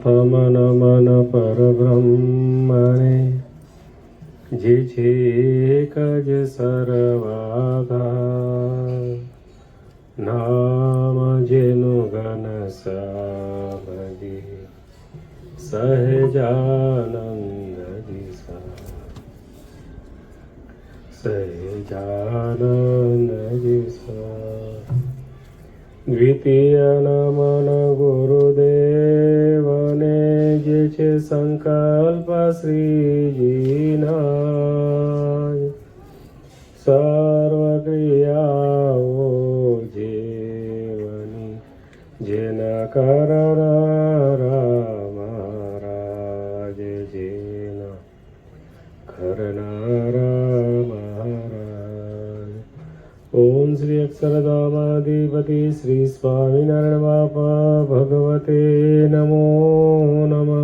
પ્રથમ નમન પરબ્રહ્મણે જે છે એક જ સર્વાધાર, નામ જેનું ઘન સાબજે સહજાનંદ દિશા, સહજાનંદ દિશા. દ્વિતીય નમન ગુરુદેવને જે છે સંકલ્પ શ્રીજીના, સર્વ ક્રિયાઓ જીવની જેના કરણ મહારાજ, જેના કરનારા મહારાજ. ઓમ શ્રી અક્ષરધામાધિપતિ શ્રી સ્વામિનારાયણ બાપા ભગવતે નમો નમઃ.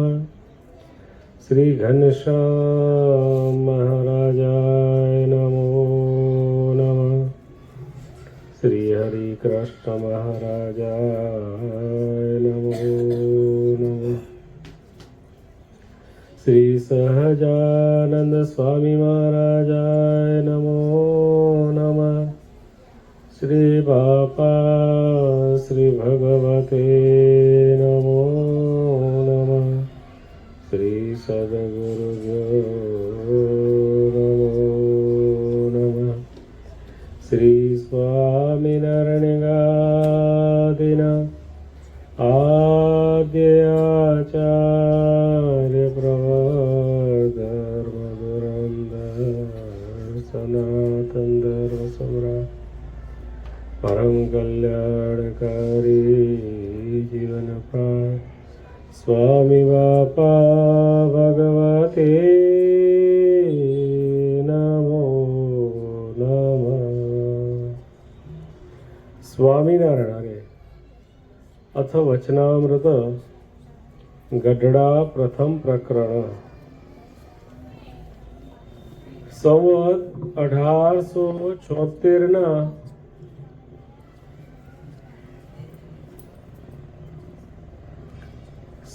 શ્રી ઘનશ્યામ મહારાજાય નમો નમઃ. શ્રી હરિ કૃષ્ણ મહારાજાય નમો નમઃ. શ્રી સહજાનંદ સ્વામી મહારાજાય નમો નમઃ. શ્રી બાપા શ્રી ભગવતે નમો નમઃ. શ્રી સદગુરુદેવ નમો નમઃ. શ્રી સ્વામિનારાયણ આદ્ય આચાર્ય પ્રવર્તક ધર્મ સનાતન ધર્મ સમ્રાટ પરમ કલ્યાણકારી જીવન પ્રાણ સ્વામી બાપા ભગવતે નમો નમઃ. સ્વામિનારાયણ અથ વચનામૃત ગઢડા પ્રથમ પ્રકરણ. સંવત 1876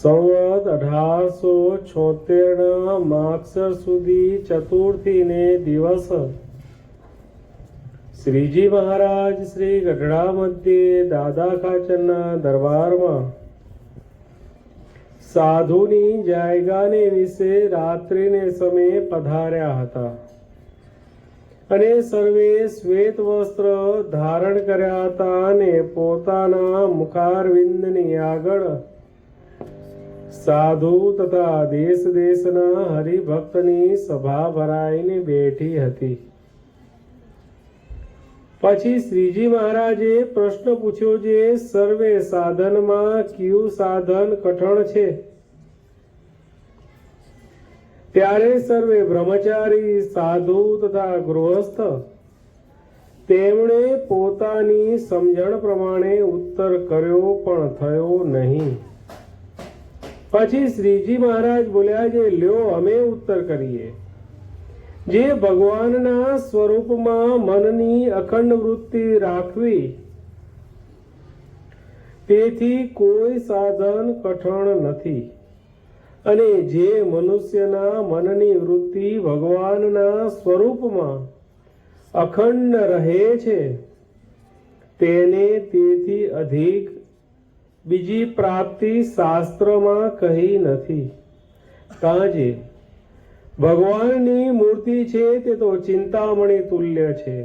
સંવત 1876 માગસર સુધી ચતુર્થીને દિવસ શ્રીજી મહારાજ શ્રી ગઢડા મધ્યે દાદા ખાચરના દરબારમાં સાધુની જાયગાને વિશે રાત્રિને સમયે પધાર્યા હતા અને સર્વે શ્વેત વસ્ત્ર ધારણ કર્યા હતા અને પોતાના મુખારવિંદની આગળ સાધુ તથા દેશ દેશના હરિભક્તની સભા ભરાઈને બેઠી હતી. પછી શ્રીજી મહારાજે પ્રશ્ન પૂછ્યો, જે સર્વે સાધનમાં કયું સાધન કઠણ છે? ત્યારે સર્વે બ્રહ્મચારી સાધુ તથા ગૃહસ્થ તેમણે પોતાની સમજણ પ્રમાણે ઉત્તર કર્યો પણ થયો નહીં. પછી શ્રીજી મહારાજ બોલ્યા, જે લ્યો અમે ઉત્તર કરીએ. જે ભગવાનના સ્વરૂપમાં મનની અખંડ વૃત્તિ રાખવી, તેથી કોઈ સાધન કઠણ નથી. અને જે મનુષ્યના મનની વૃત્તિ ભગવાનના સ્વરૂપમાં અખંડ રહે છે, તેને તેથી અધિક બીજી પ્રાપ્તિ શાસ્ત્રમાં કહી નથી. કાંજે ભગવાનની મૂર્તિ છે તે તો ચિંતામણી તુલ્ય છે.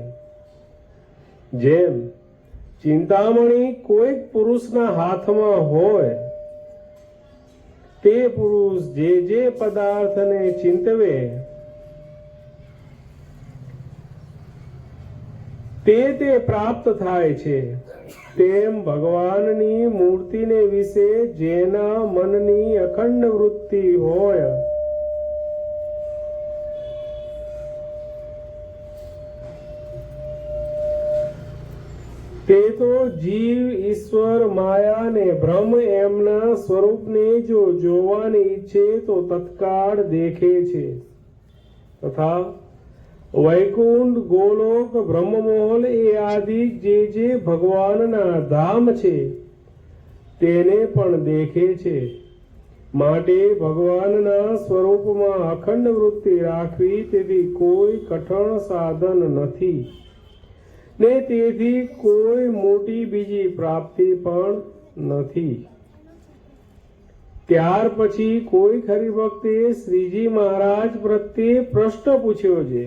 જેમ ચિંતામણી કોઈક પુરુષના હાથમાં હોય, તે પુરુષ જે પદાર્થને ચિંતવે તે પ્રાપ્ત થાય છે, તેમ ભગવાનની મૂર્તિને વિશે જેના મનની અખંડ વૃત્તિ હોય, તે તો જીવ, ઈશ્વર, માયા ને બ્રહ્મ એમના સ્વરૂપને જો જોવાની ઈચ્છે તો તત્કાળ દેખે છે. તથા વૈકુંઠ, ગોલોક, બ્રહ્મમહોલ એ આદિ જે ભગવાનના ધામ છે તેને પણ દેખે છે. માટે ભગવાનના સ્વરૂપમાં અખંડ વૃત્તિ રાખવી તેથી કોઈ કઠણ સાધન નથી ને તેથી કોઈ મોટી બીજી પ્રાપ્તિ પણ નથી. ત્યાર પછી કોઈ હરિભક્તે શ્રીજી મહારાજ પ્રત્યે પ્રશ્ન પૂછ્યો છે,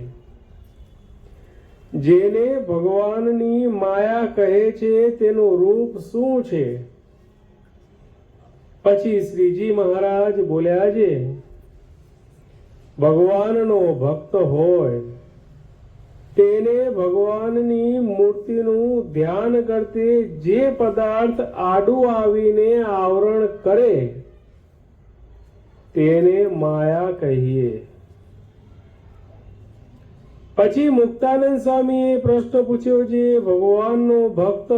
જેને ભગવાનની માયા કહે છે તેનું રૂપ શું છે? પછી શ્રીજી મહારાજ બોલ્યા છે, ભગવાનનો ભક્ત હોય તેને ભગવાનની મૂર્તિનું ધ્યાન કરતે જે પદાર્થ આડું આવીને આવરણ કરે તેને માયા કહીએ. પછી મુક્તાનંદ સ્વામીએ પ્રશ્ન પૂછ્યો છે, ભગવાનનો ભક્ત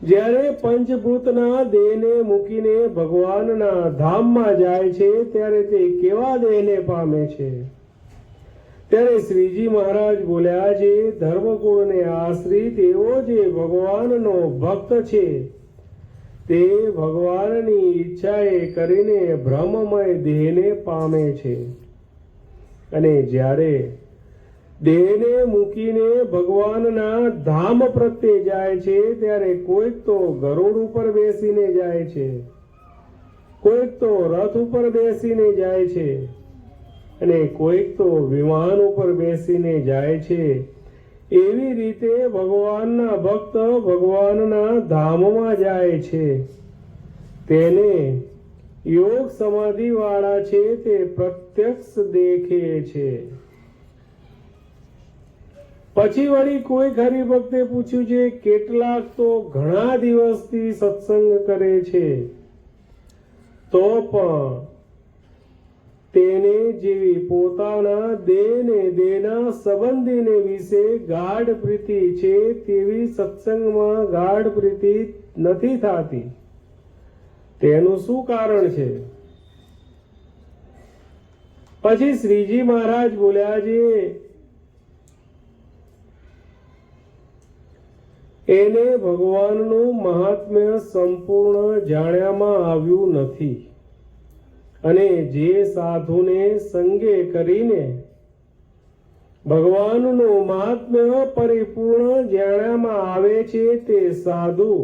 જ્યારે પંચભૂતના દેહને મૂકીને ભગવાનના ધામમાં જાય છે ત્યારે તે કેવા દેહને પામે છે? ત્યારે શ્રીજી મહારાજ બોલ્યા છે, ધર્મકુળને આશ્રિત એવો જે ભગવાનનો ભક્ત છે તે ભગવાનની ઈચ્છાએ કરીને બ્રહ્મમય દેહને પામે છે. અને જ્યારે દેહને મૂકીને ભગવાનના ધામ પ્રત્યે જાય છે ત્યારે કોઈક તો ગરુડ ઉપર બેસીને જાય છે, કોઈક તો રથ ઉપર બેસીને જાય છે અને કોઈક તો વિમાન ઉપર બેસીને જાય છે. એવી રીતે ભગવાનના ભક્ત ભગવાનના ધામમાં જાય છે. તેને યોગ સમાધિ વાળા છે તે પ્રત્યક્ષ દેખે છે. પછી વળી કોઈ હરિભક્તે પૂછ્યું છે, કેટલાક તો ઘણા દિવસથી સત્સંગ કરે છે તો પણ તેને જેવી પોતાના દેહને દેહના સંબંધીને વિશે ગાઢ પ્રીતિ છે તેવી સત્સંગમાં ગાઢ પ્રીતિ નથી થતી. તેનું શું કારણ છે? પછી શ્રીજી મહારાજ બોલ્યા છે, એને ભગવાનનું મહાત્મ્ય સંપૂર્ણ જાણ્યામાં આવ્યું નથી અને જે સાધુને સંગે કરીને ભગવાનનું મહાત્મ્ય પરિપૂર્ણ જાણ્યામાં આવે છે તે સાધુ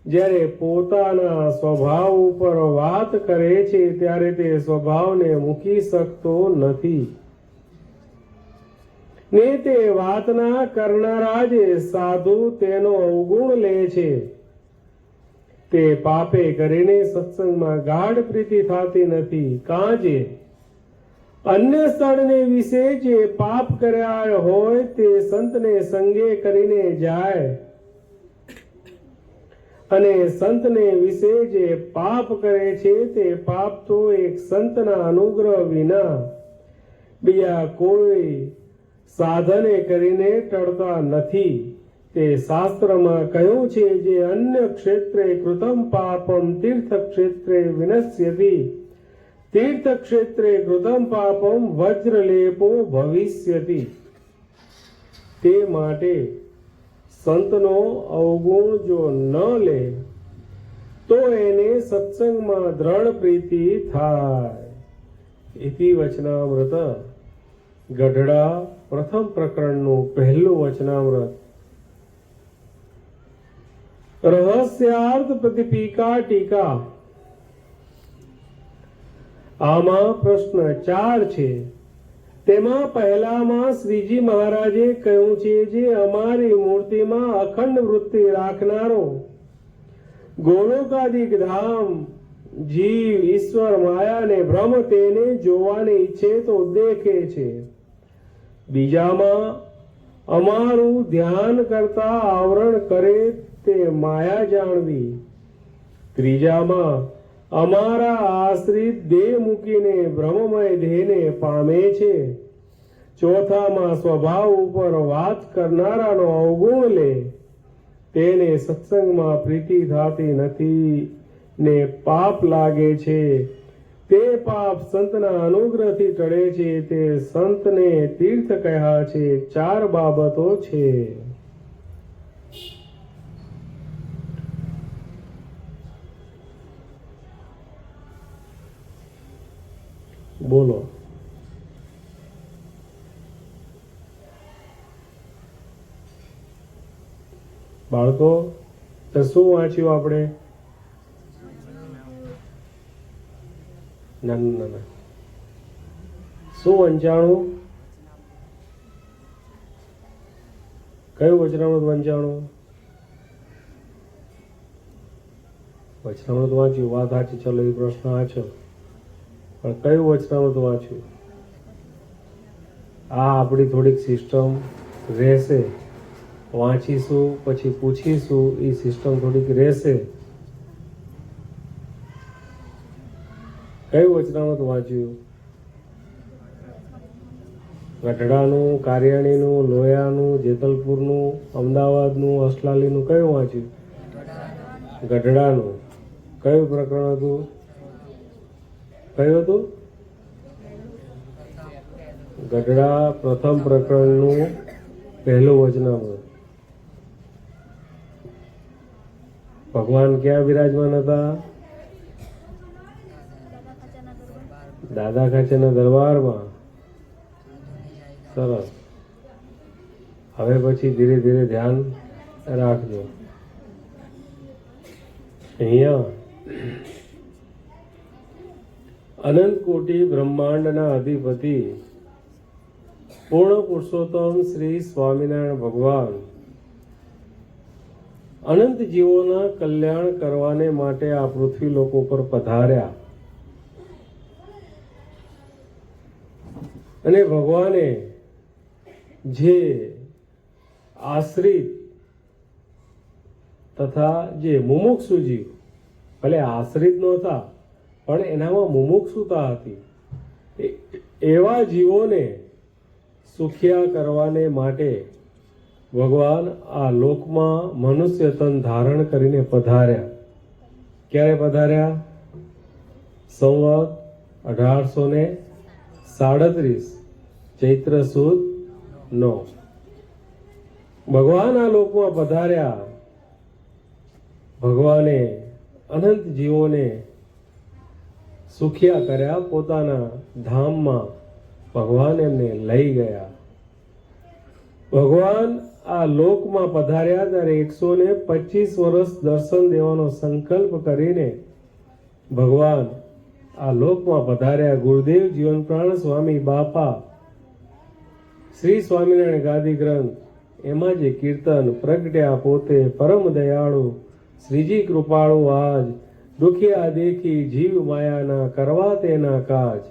જ્યારે પોતાના સ્વભાવ ઉપર વાત કરે છે ત્યારે તે સ્વભાવને મૂકી શકતો નથી ને તે વાતના કરનારા જે સાધુ તેનો અવગુણ લે છે. તે પાપે કરીને સત્સંગમાં ગાઢ પ્રીતિ થતી નથી. કાંજે અન્ય સ્થળને વિશે જે પાપ કર્યા હોય તે સંતને સંગે કરીને જાય અને સંતને વિશે જે પાપ કરે છે તે પાપ તો એક સંતના અનુગ્રહ વિના બીજા કોઈ સાધને કરીને ટળતા નથી. તે શાસ્ત્રમાં કહ્યું છે, જે અન્ય ક્ષેત્રે કૃતમ પાપમ તીર્થ ક્ષેત્રે વિનશ્યતિ, તીર્થ ક્ષેત્રે કૃતમ પાપમ વજ્રલેપો ભવિષ્યતિ. તે માટે સંતનો અવગુણ જો ન લે તો એને સત્સંગમાં દ્રઢ પ્રીતિ થાય. ઇતિ વચનામૃત ગઢડા પ્રથમ પ્રકરણનું પહેલું વચનામૃત. રહસ્યાર્થ પ્રતિપીકા ટીકા. આમાં પ્રશ્ન 4 છે. તેમાં પહેલામાં શ્રીજી મહારાજે કહ્યું છે, જે અમારી મૂર્તિમાં અખંડ વૃત્તિ રાખનારો ગોલોકાદિક ધામ જીવ ઈશ્વર માયા ને બ્રહ્મ તેને જોવાની ઈચ્છે તો દેખે છે. બીજામાં અમારું ધ્યાન કરતા આવરણ કરે તે માયા જાણવી. ત્રીજામાં અમારા આશ્રિત દેહ મૂકીને બ્રહ્મમય દેહને પામે છે. ચોથામાં સ્વભાવ ઉપર વાત કરનારાનો અવગુણ લે તેને સત્સંગમાં પ્રીતિ થતી નથી ને પાપ લાગે છે. તે પાપ સંતના અનુગ્રહથી ટળે છે. તે સંતને તીર્થ કહ્યા છે. 4 બાબતો છે. બોલો. બાળકો, તો શું વાંચ્યું આપણે? ના શું વંચાણું? કયું વચનામૃત વંચાણું? વચનામૃત વાંચ્યું, વાત સાચી. ચલો એ પ્રશ્ન વાંચો, પણ કયું વચનામૃત વાંચ્યું? આ આપણી થોડીક સિસ્ટમ રહેશે, વાંચીશું પછી પૂછીશું, એ સિસ્ટમ થોડીક રહેશે. કયું વચનામૃત વાંચ્યું? ગઢડાનું, કારિયાણીનું, લોયાનું, જેતલપુરનું, અમદાવાદનું, અસલાલીનું કયું વાંચ્યું? ગઢડાનું. કયું પ્રકરણ હતું? કયું હતું? ગઢડા પ્રથમ પ્રકરણનું પહેલું વચનામૃત. ભગવાન ક્યાં વિરાજમાન હતા? દાદા ખાચરના દરબારમાં. સરસ. હવે પછી ધીરે ધીરે ધ્યાન રાખજો. અહીંયા અનંત કોટી બ્રહ્માંડના અધિપતિ પૂર્ણ પુરુષોત્તમ શ્રી સ્વામિનારાયણ ભગવાન અનંત જીવોના કલ્યાણ કરવાને માટે આ પૃથ્વી લોકો પર પધાર્યા. અને ભગવાને જે આશ્રિત તથા જે મુમુક્ષુ જીવ, ભલે આશ્રિત નહોતા પણ એનામાં મુમુક્ષુતા હતી, એવા જીવોને સુખિયા કરવાને માટે ભગવાન આ લોકમાં મનુષ્ય તન ધારણ કરીને પધાર્યા. ક્યારે પધાર્યા? સંવત 1837 ચૈત્ર સુદ 9 ભગવાન આ લોકમાં પધાર્યા. ભગવાને અનંત જીવોને સુખિયા કર્યા. પોતાના ધામમાં ભગવાન એમને લઈ ગયા. ભગવાન આ લોકમાં પધાર્યા ત્યારે 125 વર્ષ દર્શન દેવાનો સંકલ્પ કરીને ભગવાન આ લોકમાં પધાર્યા. ગુરુદેવ જીવન પ્રાણ સ્વામી બાપા શ્રી સ્વામિનારાયણ ગાદી ગ્રંથ એમાં જે કીર્તન પ્રગટ્યા પોતે પરમ દયાળુ શ્રીજી કૃપાળુ આજ દુખિયા દેખી જીવ માયાના કરવા તેના કાજ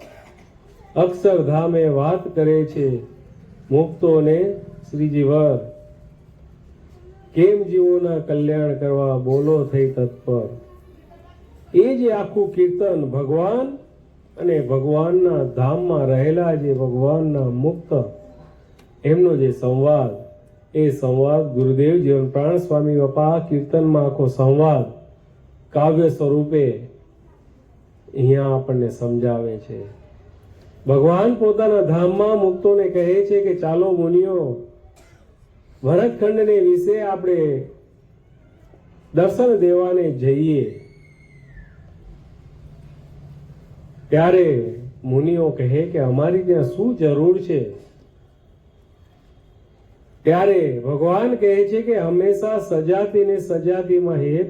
અક્ષરધામે વાત કરે છે મુક્તોને શ્રીજી વર કેમ જીવોના કલ્યાણ કરવા બોલો થઈ તત્પર. એ જે આખું કીર્તન ભગવાન અને ભગવાનના ધામમાં રહેલા જે ભગવાનના મુક્ત એમનો જે સંવાદ, એ સંવાદ ગુરુદેવ જીવન પ્રાણ સ્વામી બાપા કીર્તનમાં આખો સંવાદ કાવ્ય સ્વરૂપે અહીંયા આપણને સમજાવે છે. ભગવાન પોતાના ધામમાં મુક્તોને કહે છે કે ચાલો મુનિઓ, ભરતખંડને વિશે આપણે દર્શન દેવાને જઈએ. ત્યારે મુનિઓ કહે કે અમારી ત્યાં શું જરૂર છે? ત્યારે ભગવાન કહે છે કે હંમેશા સજાતિ ને સજાતિમાં હેત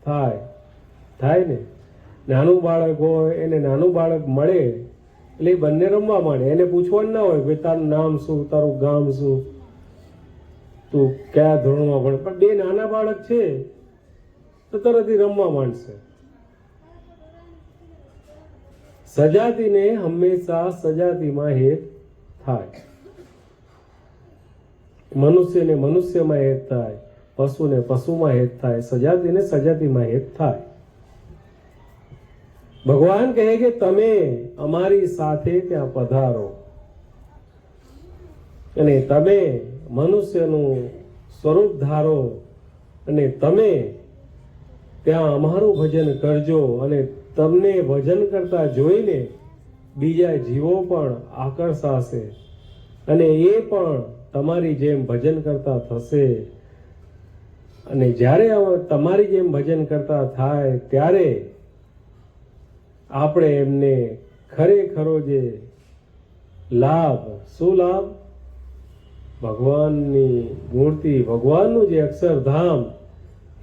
થાય ને. નાનું બાળક હોય એને નાનું બાળક મળે એટલે એ બંને રમવા માંડે. એને પૂછવાનું ના હોય કે તારું નામ શું, તારું ગામ શું, તું કયા ધોરણમાં ભણે. પણ બે નાના બાળક છે તો તરત રમવા માંડશે. સજાતિને હંમેશા સજાતિમાં હેત થાય. મનુષ્યને મનુષ્યમાં હેત થાય, પશુને પશુમાં હેત થાય, સજાતિને સજાતિમાં હેત થાય. ભગવાન કહે કે તમે અમારી સાથે ત્યાં પધારો અને તમે મનુષ્યનું સ્વરૂપ ધારો અને તમે ત્યાં અમારું ભજન કરજો. અને તમને ભજન કરતા જોઈને બીજા જીવો પણ આકર્ષાશે અને એ પણ તમારી જેમ ભજન કરતા થશે. અને જ્યારે તમારી જેમ ભજન કરતા થાય ત્યારે આપણે એમને ખરેખરો જે લાભ, શું લાભ? ભગવાનની મૂર્તિ, ભગવાનનું જે અક્ષરધામ,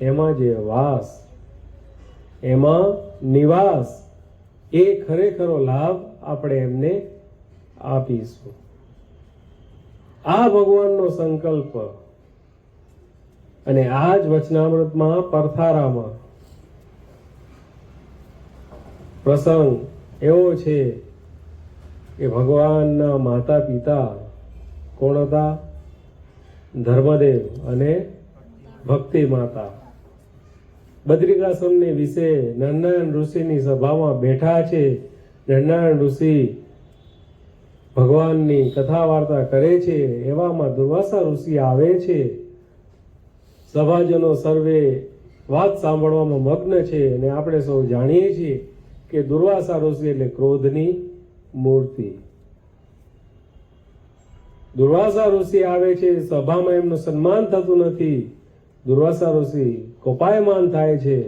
એમાં જે વાસ, એમાં નિવાસ, એ ખરેખરો લાભ આપણે એમને આપીશું. આ ભગવાનનો સંકલ્પ અને આ જ વચનામૃતમાં પરથારામાં પ્રસંગ એવો છે કે ભગવાનના માતા પિતા કોણ હતા? ધર્મદેવ અને ભક્તિ માતા. બદ્રિકાશ્રમની વિશે નરનારાયણ ઋષિની સભામાં બેઠા છે. નરનારાયણ ઋષિ ભગવાનની કથા વાર્તા કરે છે. એવામાં દુર્વાસા ઋષિ આવે છે. સભાજનો સર્વે વાત સાંભળવામાં મગ્ન છે અને આપણે સૌ જાણીએ છીએ કે દુર્વાસા ઋષિ એટલે ક્રોધની મૂર્તિ. દુર્વાસા ઋષિ આવે છે, સભામાં એમનું સન્માન થતું નથી. દુર્વાસા ઋષિ કોપાયમાન થાય છે,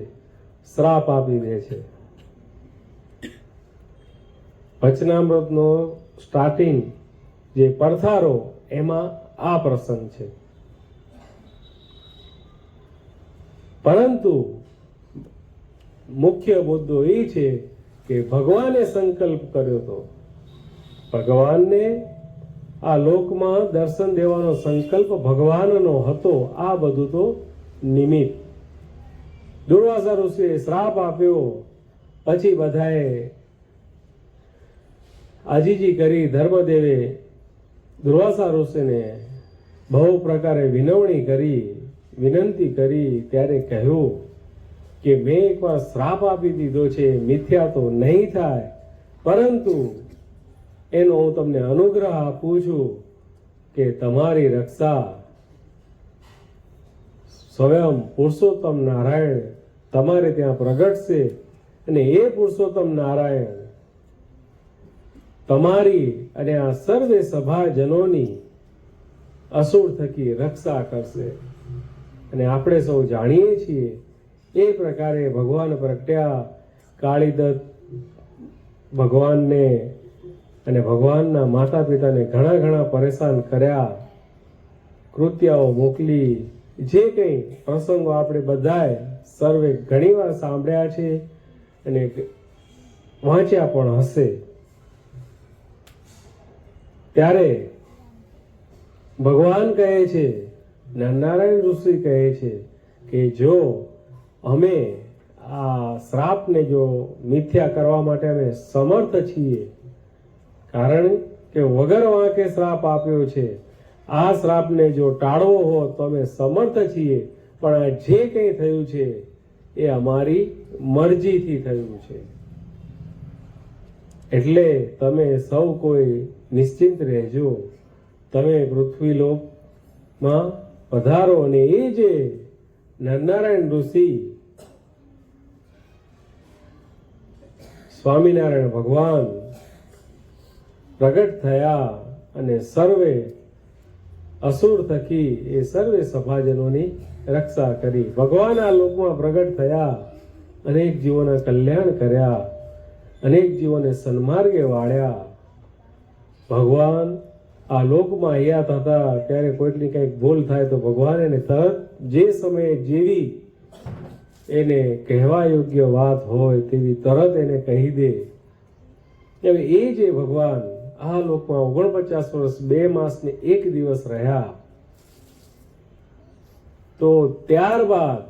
શ્રાપ આપી દે છે. વચનામૃતનો સ્ટાર્ટિંગ જે પરથારો, એમાં આ પ્રસંગ છે. પરંતુ મુખ્ય મુદ્દો એ છે કે ભગવાને સંકલ્પ કર્યો હતો. ભગવાનને આ લોકમાં દર્શન દેવાનો સંકલ્પ ભગવાનનો હતો. આ બધું તો નિમિત્ત. દુર્વાસા ઋષિએ શ્રાપ આપ્યો, પછી બધાએ આજીજી કરી. ધર્મદેવે દુર્વાસા ઋષિને બહુ પ્રકારે વિનંતી કરી. ત્યારે કહ્યું કે મેં એકવાર શ્રાપ આપી દીધો છે, મિથ્યા તો નહીં થાય, પરંતુ એનો હું તમને અનુગ્રહ આપું છું કે તમારી રક્ષા સ્વયં પુરુષોત્તમ નારાયણ તમારે ત્યાં પ્રગટશે અને એ પુરુષોત્તમ નારાયણ તમારી અને આ સર્વે સભાજનોની અસુર થકી રક્ષા કરશે. અને આપણે સૌ જાણીએ છીએ એ પ્રકારે ભગવાન પ્રગટ્યા. કાળીદત્ત ભગવાનને અને ભગવાનના માતા પિતાને ઘણા પરેશાન કર્યા. કૃત્યાઓ મોકલી. જે કંઈ પ્રસંગો આપણે બધાએ સર્વે ઘણીવાર સાંભળ્યા છે અને વાંચ્યા પણ હશે. ત્યારે ભગવાન કહે છે, નરનારાયણ ઋષિ કહે છે કે જો અમે આ શ્રાપને જો મિથ્યા કરવા માટે અમે સમર્થ છીએ, કારણ કે વગર વાંકે શ્રાપ આપ્યો છે, આ શ્રાપને જો ટાળવો હોત તો અમે સમર્થ છીએ, પણ આ જે કંઈ થયું છે એ અમારી મરજીથી થયું છે. એટલે તમે સૌ કોઈ નિશ્ચિંત રહેજો. તમે પૃથ્વીલોકમાં પધારો અને એ જે નરનારાયણ ઋષિ સ્વામિનારાયણ ભગવાન પ્રગટ થયા અને સર્વે અસુર થકી એ સર્વે સભાજનોની રક્ષા કરી. ભગવાન આ લોકમાં પ્રગટ થયા, અનેક જીવોના કલ્યાણ કર્યા, અનેક જીવોને સન્માર્ગે વાળ્યા. ભગવાન આ લોકમાં હયાત હતા ત્યારે કોઈકની કંઈક ભૂલ થાય તો ભગવાન એને તરત જે સમયે જેવી એને કહેવા યોગ્ય વાત હોય તેવી તરત એને કહી દે. હવે એ જે ભગવાન આ લોકમાં 49 વર્ષ 2 માસ ને 1 દિવસ રહ્યા, તો ત્યારબાદ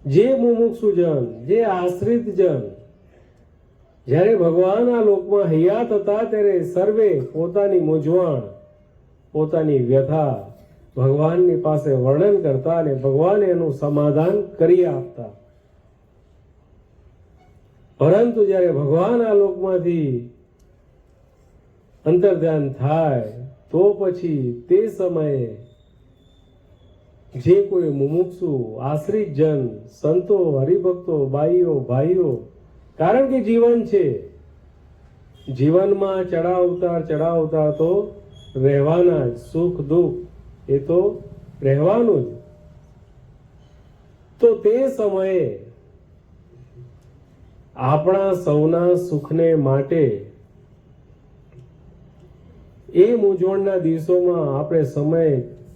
જે મુમુક્ષુજન, જે આશ્રિત જન, જ્યારે ભગવાન આ લોકમાં હયાત હતા ત્યારે સર્વે પોતાની મૂંઝવણ, પોતાની વ્યથા ભગવાનની પાસે વર્ણન કરતા અને ભગવાન એનું સમાધાન કરી આપતા. પરંતુ જ્યારે ભગવાન આ લોકમાંથી અંતર્ધ્યાન થાય તો પછી તે સમયે જે કોઈ મુમુક્ષુ આશ્રિત જન, સંતો, હરિભક્તો, બાઈઓ, ભાઈઓ, કારણ કે જીવન છે, જીવનમાં ચડાવ ઉતાર તો રહેવાના જ, સુખ દુઃખ એ તો રહેવાનું જ. તો તે સમયે આપણા સૌના સુખને માટે એ મૂંઝવણના દિવસોમાં આપણે સમય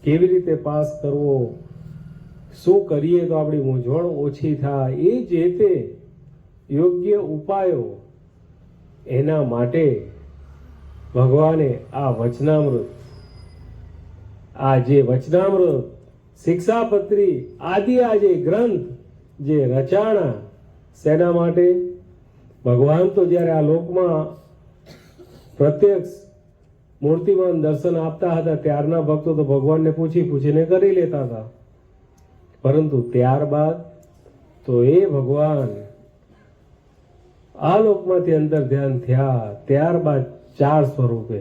કેવી રીતે પાસ કરવો, શું કરીએ તો આપણી મૂંઝવણ ઓછી થાય, એ જે તે યોગ્ય ઉપાયો એના માટે ભગવાને આ વચનામૃત, આ જે વચનામૃત શિક્ષાપત્રી આદિ આ જે ગ્રંથ જે રચાણા શેના માટે? ભગવાન તો જ્યારે આ લોકમાં પ્રત્યક્ષ મૂર્તિમાન દર્શન આપતા હતા ત્યારના ભક્તો તો ભગવાનને પૂછીને કરી લેતા હતા, પરંતુ ત્યારબાદ તો એ ભગવાન આ લોકમાંથી અંતર ધ્યાન થયા ત્યારબાદ 4 સ્વરૂપે,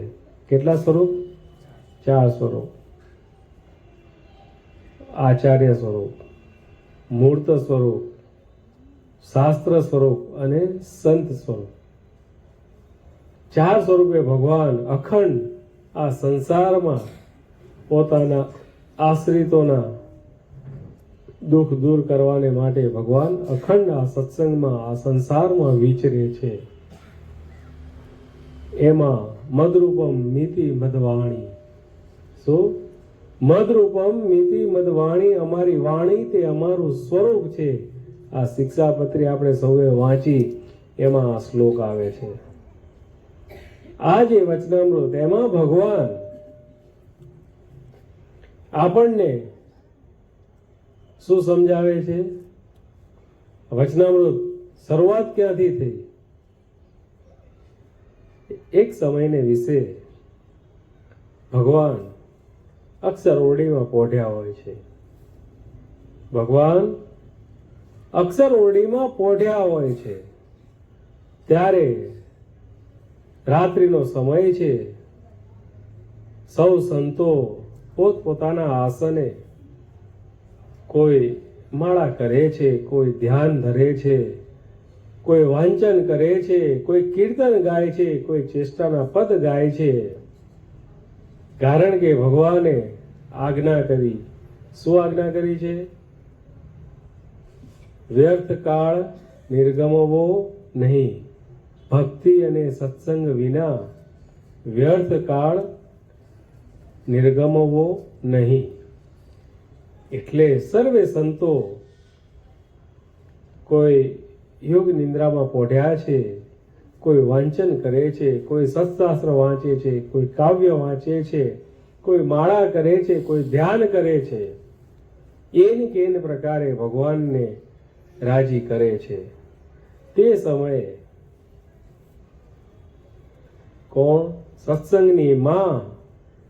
કેટલા સ્વરૂપ? 4 સ્વરૂપ. આચાર્ય સ્વરૂપ, મૂર્ત સ્વરૂપ, શાસ્ત્ર સ્વરૂપ અને સંત સ્વરૂપ. 4 સ્વરૂપે ભગવાન અખંડ આ સંસારમાં પોતાના આશ્રિતોના દુઃખ દૂર કરવાને માટે ભગવાન અખંડ આ સત્સંગમાં આ સંસારમાં વિચરે છે. એમાં મદરૂપમ મિતિ મદવાણી. શું? મદરૂપમ મિતિ મદવાણી, અમારી વાણી તે અમારું સ્વરૂપ છે. આ શિક્ષાપત્રી આપણે સૌએ વાંચી, એમાં આ શ્લોક આવે છે. આ જે વચનામૃત એમાં ભગવાન આપણને શું સમજાવે છે? વચનામૃત શરૂઆત ક્યાંથી થઈ? એક સમયને વિશે ભગવાન અક્ષર ઓરડીમાં પોઢ્યા હોય છે. ભગવાન અક્ષર ઓરડીમાં પોઢ્યા હોય છે ત્યારે રાત્રિનો સમય છે. સૌ સંતો પોતપોતાના આસને કોઈ માળા કરે છે, કોઈ ધ્યાન ધરે છે, કોઈ વાંચન કરે છે, કોઈ કીર્તન ગાય છે, કોઈ ચેષ્ટાના પદ ગાય છે. કારણ કે ભગવાને આજ્ઞા કરી. શું આજ્ઞા કરી છે? વ્યર્થ કાળ નિર્ગમવો નહીં. ભક્તિ અને સત્સંગ વિના વ્યર્થ કાળ નિર્ગમવો નહીં. એટલે સર્વે સંતો કોઈ યોગ નિંદ્રામાં પોઢ્યા છે, કોઈ વાંચન કરે છે, કોઈ સત્શાસ્ત્ર વાંચે છે, કોઈ કાવ્ય વાંચે છે, કોઈ માળા કરે છે, કોઈ ધ્યાન કરે છે. એન કેન પ્રકારે ભગવાનને રાજી કરે છે. તે સમયે કોણ? સત્સંગની માં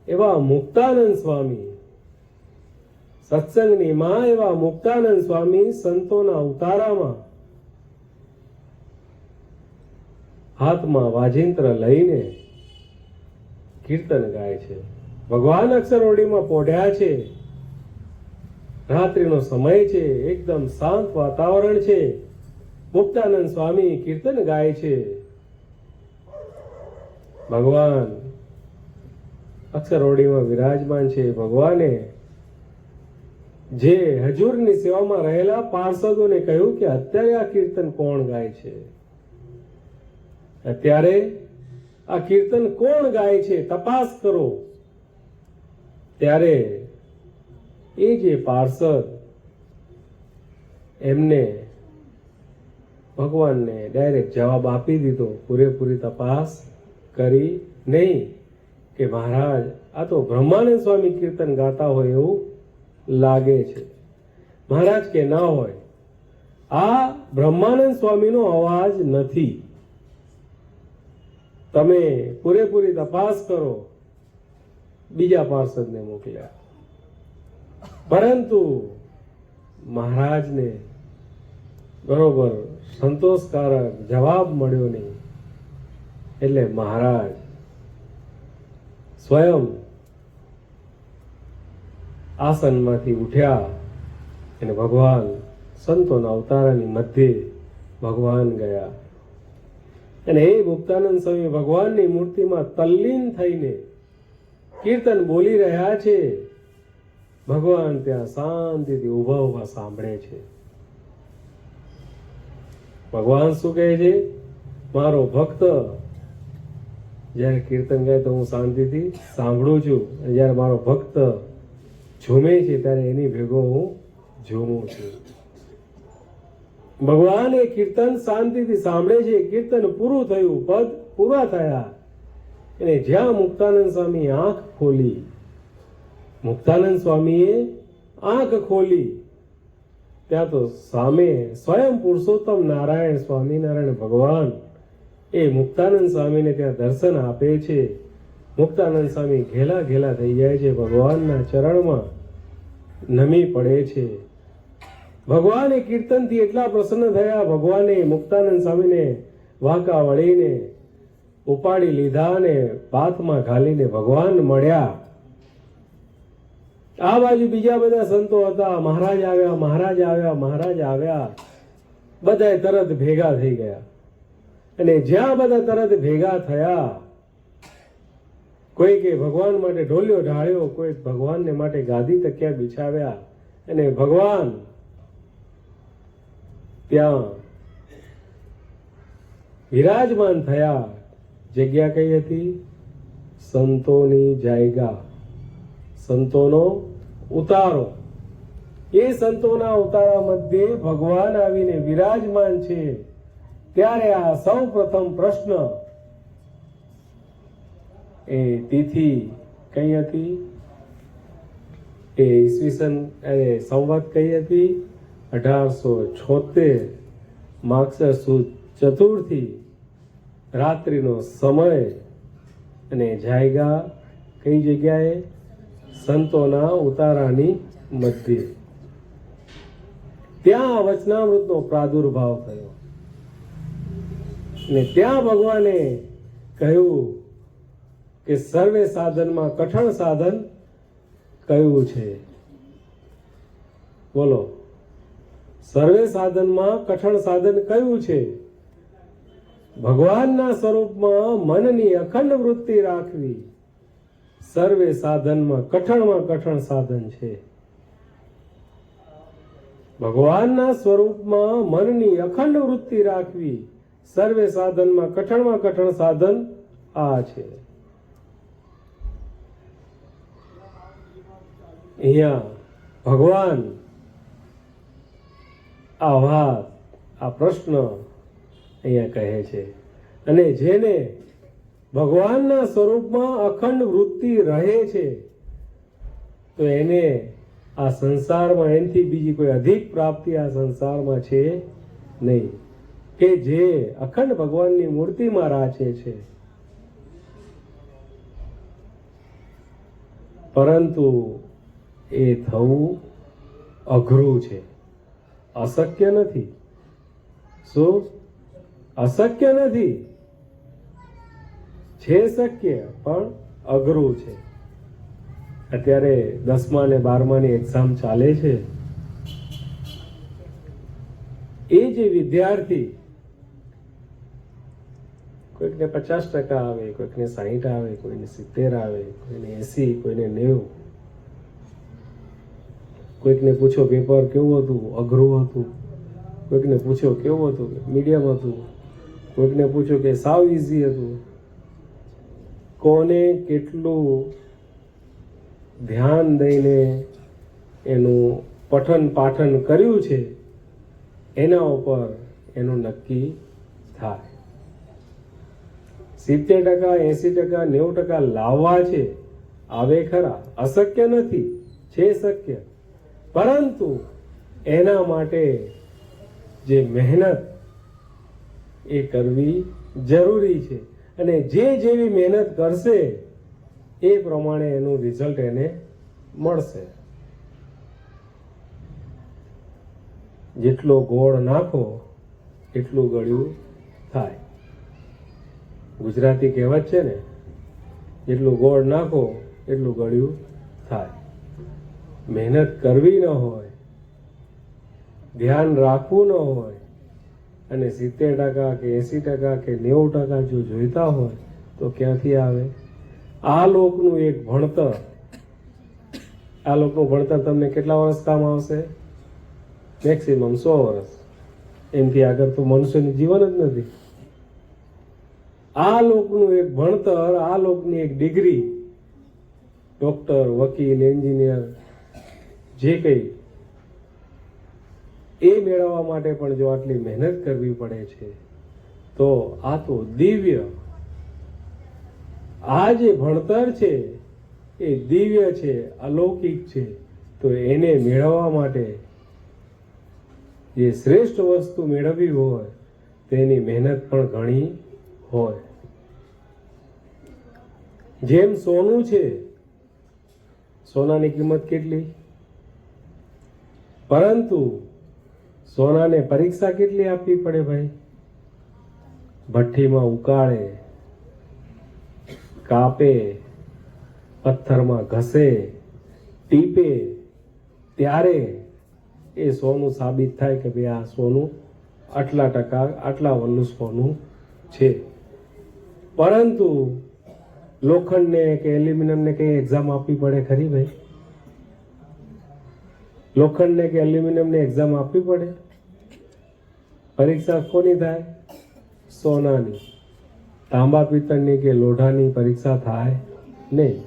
એવા મુક્તાનંદ સ્વામી, સત્સંગની માં એવા મુક્તાનંદ સ્વામી સંતોના ઉતારામાં હાથમાં વાજિંત્ર લઈને કીર્તન ગાય છે. ભગવાન અક્ષરઓરડીમાં પોઢ્યા છે. રાત્રિનો સમય છે, એકદમ શાંત વાતાવરણ છે. મુક્તાનંદ સ્વામી કીર્તન ગાય છે. ભગવાન અક્ષરઓરડીમાં વિરાજમાન છે. ભગવાને જે હજુરની સેવામાં રહેલા પાર્ષદોને કહ્યું કે અત્યારે આ કીર્તન કોણ ગાય છે? અત્યારે આ કીર્તન કોણ ગાય છે? તપાસ કરો. ત્યારે એ જે પાર્ષદ એમને ભગવાનને ડાયરેક્ટ જવાબ આપી દીધો, પૂરેપૂરી તપાસ કરી નહીં, કે મહારાજ આ તો બ્રહ્માનંદ સ્વામી કીર્તન ગાતા હોય એવું લાગે છે. મહારાજ કે ના હોય, આ બ્રહ્માનંદ સ્વામીનો અવાજ નથી. તમે પૂરેપૂરી તપાસ કરો. બીજા પાર્ષદને મોકલ્યા, પરંતુ મહારાજને બરોબર સંતોષકારક જવાબ મળ્યો નહીં. એટલે મહારાજ સ્વયં આસનમાંથી ઉઠ્યા અને ભગવાન સંતોના અવતારાની મધ્યે ભગવાન ગયા. અને એ મુક્તાનંદ સ્વામી ભગવાનની મૂર્તિમાં તલ્લીન થઈને કીર્તન બોલી રહ્યા છે. ભગવાન ત્યાં શાંતિથી ઊભા ઊભા સાંભળે છે. ભગવાન શું કહે છે? મારો ભક્ત જ્યારે કીર્તન ગાય તો હું શાંતિથી સાંભળું છું, અને જ્યારે મારો ભક્ત ઝૂમે છે ત્યારે એની ભેગો હું ઝૂમું છું. ભગવાન એ કીર્તન શાંતિથી સાંભળે છે. કીર્તન પૂરું થયું, પદ પૂરા થયા, અને જ્યાં મુક્તાનંદ સ્વામી આંખ ખોલી, મુક્તાનંદ સ્વામીએ આંખ ખોલી, ત્યાં તો સામે સ્વયં પુરુષોત્તમ નારાયણ સ્વામિનારાયણ ભગવાન એ મુક્તાનંદ સ્વામીને ત્યાં દર્શન આપે છે. મુક્તાનંદ સ્વામી ઘેલા ઘેલા થઈ જાય છે, ભગવાનના ચરણમાં નમી પડે છે. ભગવાન એ કીર્તનથી એટલા પ્રસન્ન થયા, ભગવાને મુક્તાનંદ સ્વામીને વાંકા વળીને ઉપાડી લીધા અને પાથમાં ઘાલીને ભગવાન મળ્યા. આ બાજુ બીજા બધા સંતો હતા, મહારાજ આવ્યા, મહારાજ આવ્યા, મહારાજ આવ્યા, બધા તરત ભેગા થઈ ગયા. અને જ્યાં બધા તરત ભેગા થયા, કોઈ કે ભગવાન માટે ઢોલિયો ઢાળ્યો, કોઈ ભગવાનને માટે ગાદી તકિયા બિછાવ્યા, અને ભગવાન ત્યાં વિરાજમાન થયા. જગ્યા કઈ હતી? સંતોની જાયગા, સંતોનો ઉતારો. એ સંતોના ઉતારા મધ્યે ભગવાન આવીને વિરાજમાન છે. ત્યારે આ સૌ પ્રથમ પ્રશ્ન, એ તિથિ કઈ હતી? એ ઈસવીસન સંવત કઈ હતી? 1876 માગસર સુદ ચતુર્થી, રાત્રિનો સમય, અને જાયગા કઈ જગ્યાએ? સંતોના ઉતારાની મધ્યે. ત્યાં વચનામૃતનો પ્રાદુર્ભાવ થયો, ને ત્યાં ભગવાને કહ્યું કે સર્વે સાધનમાં કઠણ સાધન કયું છે? બોલો, સર્વે સાધનમાં કઠણ સાધન કયું છે? ભગવાનના સ્વરૂપમાં મનની અખંડ વૃત્તિ રાખવી સર્વે સાધનમાં કઠણ સાધન છે. ભગવાનના સ્વરૂપમાં મનની અખંડ વૃત્તિ રાખવી સર્વે સાધનમાં કઠણ સાધન આ છે. અહીંયા ભગવાન આ વાત, આ પ્રશ્ન અહીંયા કહે છે. અને જેને ભગવાનના સ્વરૂપમાં અખંડ વૃત્તિ રહે છે, તો એને આ સંસારમાં એનાથી બીજી કોઈ અધિક પ્રાપ્તિ આ સંસારમાં છે નહીં, કે જે અખંડ ભગવાનની મૂર્તિમાં રાચે છે. પરંતુ એ થવું અઘરું છે, અશક્ય નથી. શું? અશક્ય નથી, છે શક્ય, પણ અઘરું છે. અત્યારે 10મા અને 12માની એક્ઝામ ચાલે છે. એ જે વિદ્યાર્થી, કોઈકને 50% આવે, કોઈકને 60 આવે, કોઈને 70 આવે, કોઈને 80, કોઈને 90. કોઈકને પૂછો પેપર કેવું હતું? અઘરું હતું. કોઈકને પૂછો કેવું હતું? મીડિયમ હતું. કોઈકને પૂછો કે સાવ ઇઝી હતું. કોને કેટલું ધ્યાન દઈને એનું પઠન પાઠન કર્યું છે એના ઉપર એનું નક્કી થાય. 70%, 80%, 90% લાવવા છે, આવે ખરા, અશક્ય નથી, છે શક્ય. પરંતુ એના માટે જે મહેનત એ કરવી જરૂરી છે, અને જે જેવી મહેનત કરશે એ પ્રમાણે એનું રિઝલ્ટ એને મળશે. જેટલો ગોળ નાખો એટલું ગળ્યું થાય. ગુજરાતી કહેવત છે ને, જેટલું ગોળ નાખો એટલું ગળ્યું થાય. મહેનત કરવી ન હોય, ધ્યાન રાખવું ન હોય, અને 70% કે 80% કે 90% જો જોઈતા હોય તો ક્યાંથી આવે? આ લોકનું એક ભણતર, આ લોકનું ભણતર તમને કેટલા વર્ષ કામ આવશે? મેક્સિમમ 100 વર્ષ. એમથી આગળ તો મનુષ્યનું જીવન જ નથી. આ લોકનું એક ભણતર, આ લોકની એક ડિગ્રી, ડોક્ટર, વકીલ, એન્જિનિયર, જે કંઈ, એ મેળવવા માટે પણ જો આટલી મહેનત કરવી પડે છે, તો આ તો દિવ્ય, આ જે ભણતર છે એ દિવ્ય છે, અલૌકિક છે. તો એને મેળવવા માટે જે શ્રેષ્ઠ વસ્તુ મેળવવી હોય તેની મહેનત પણ ઘણી હોય. જેમ સોનું છે, સોનાની કિંમત કેટલી, પરંતુ સોનાને પરીક્ષા કેટલી આપવી પડે ભાઈ? ભઠ્ઠીમાં ઉકાળે, કાપે, પથ્થરમાં ઘસે, ટીપે, ત્યારે એ સોનું સાબિત થાય કે ભાઈ આ સોનું આટલા ટકા, આટલા વલ્લું સોનું છે. પરંતુ લોખંડને કે એલ્યુમિનિયમને કઈ એક્ઝામ આપવી પડે ખરી ભાઈ? લોખંડને કે એલ્યુમિનિયમને એક્ઝામ આપવી પડે? પરીક્ષા કોની થાય? સોનાની. તાંબા પિત્તળની કે લોઢાની પરીક્ષા થાય નહીં.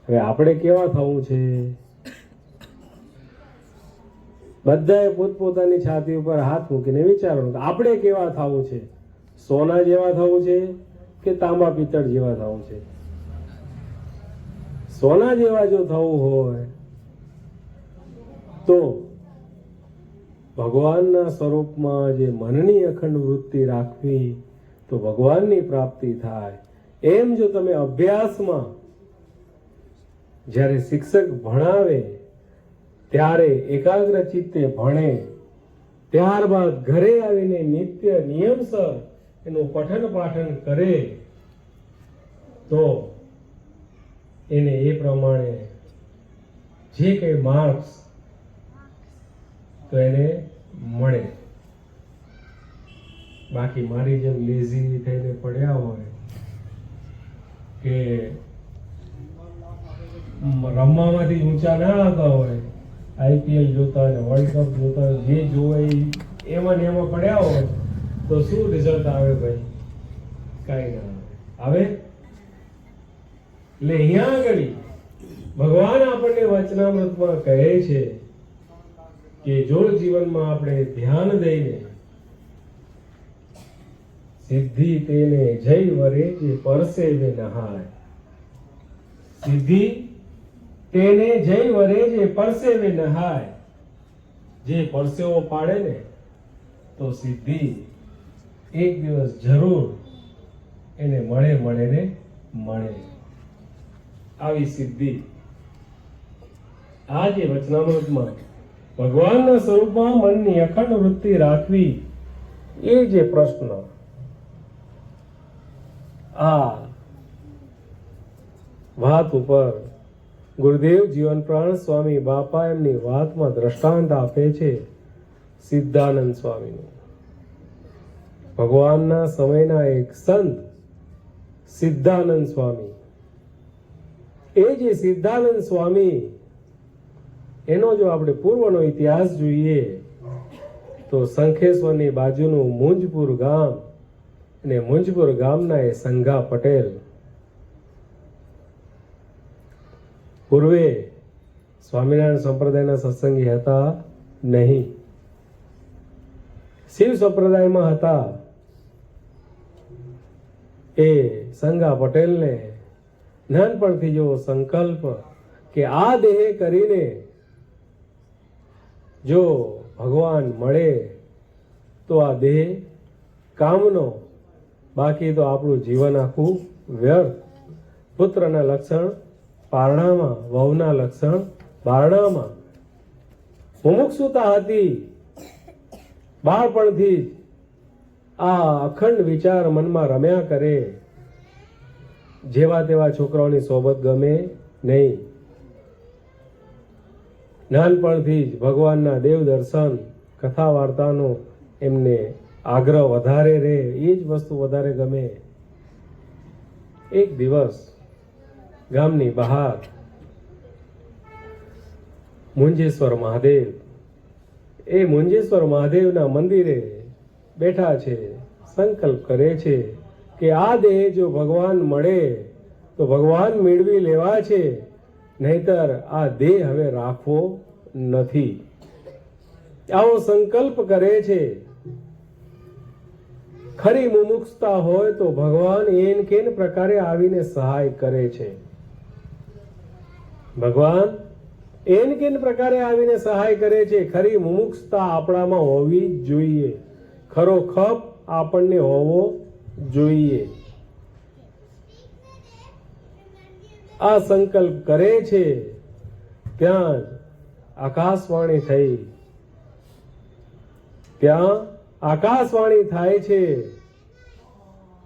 હવે આપણે કેવા થવું છે? બધાએ પોતપોતાની છાતી ઉપર હાથ મૂકીને વિચારવાનું કે આપણે કેવા થવું છે? સોના જેવા થવું છે કે તાંબા પિત્તળ જેવા થવું છે? સોના જેવા જો થવું હોય તો ભગવાનના સ્વરૂપમાં જે મનની અખંડ વૃત્તિ રાખવી તો ભગવાનની પ્રાપ્તિ થાય. એમ જો તમે અભ્યાસમાં જ્યારે શિક્ષક ભણાવે ત્યારે એકાગ્ર ચિત્તે ભણે, ત્યારબાદ ઘરે આવીને નિત્ય નિયમસર એનું પઠન પાઠન કરે તો એને એ પ્રમાણે જે કંઈ માર્ક્સ તો એને મળે. બાકી મારી જેમ લેઝી થઈને પડ્યા હોય કે રમવામાંથી ઊંચા ના આવતા હોય, આઈપીએલ જોતા હોય, વર્લ્ડ કપ જોતા હોય, જે જોવે એમાં ને એમાં પડ્યા હોય તો શું રિઝલ્ટ આવે ભાઈ? કાંઈ ના આવે. એટલે અહીંયા આગળ ભગવાન આપણને વચનામૃતમાં કહે છે કે જો જીવનમાં આપણે ધ્યાન દઈને સિદ્ધિ તેને જય વરે જે પરસેવે નહાય, સિદ્ધિ તેને જય વરે જે પરસેવે નહાય, જે પરસેવો પાડે ને તો સિદ્ધિ એક દિવસ જરૂર એને મળે ને મળે. આવી સિદ્ધિ આ જે વચનામૃતમાં ભગવાનના સ્વરૂપમાં મનની અખંડ વૃત્તિ રાખવી, એ જે પ્રશ્ન આ વાત ઉપર ગુરુદેવ જીવન પ્રાણ સ્વામી બાપા એમની વાતમાં દ્રષ્ટાંત આપે છે સિદ્ધાનંદ સ્વામીનું. ભગવાનના સમયના એક સંત સિદ્ધાનંદ સ્વામી, એ જે સિદ્ધાનંદ સ્વામી એનો જો આપણે પૂર્વનો ઇતિહાસ જોઈએ તો શંખેશ્વરની બાજુનું મુંજપુર ગામ અને મુંજપુર ગામના એ સંઘા પટેલ પૂર્વે સ્વામિનારાયણ સંપ્રદાયના સત્સંગી હતા નહીં, શિવ સંપ્રદાયમાં હતા. એ સંઘા પટેલને નાનપણથી જેવો સંકલ્પ કે આ દેહ કરીને જો ભગવાન મળે તો આ દેહ કામનો, બાકી તો આપણું જીવન આખું વ્યર્થ. પુત્રના લક્ષણ પારણામાં, વહુના લક્ષણ બારણામાં. મુમુક્ષુતા હતી બાળપણથી જ. આ અખંડ વિચાર મનમાં રમ્યા કરે. જેવા તેવા છોકરાઓની સોબત ગમે નહીં. નાનપણથી જ ભગવાનના દેવ દર્શન, કથા વાર્તાનો એમને આગ્રહ વધારે રહે, એ જ વસ્તુ વધારે ગમે. એક દિવસ ગામની બહાર મુંજેશ્વર મહાદેવ એ મુંજેશ્વર મહાદેવના મંદિરે બેઠા છે, સંકલ્પ કરે છે કે આ દેહ જો ભગવાન મળે તો ભગવાન મેળવી લેવા છે, નહીતર આ દેહ હવે રાખવો નથી. આવો સંકલ્પ કરે છે. ખરી મુમુક્ષતા હોય તો ભગવાન એન કેન પ્રકારે આવીને સહાય કરે છે. ભગવાન એન કેન પ્રકારે આવીને સહાય કરે છે. ખરી મુમુક્ષતા આપણામાં હોવી જોઈએ, ખરો ખપ આપણને હોવો જોઈએ. આ સંકલ્પ કરે છે ત્યાં જ આકાશવાણી થઈ. ત્યાં આકાશવાણી થાય છે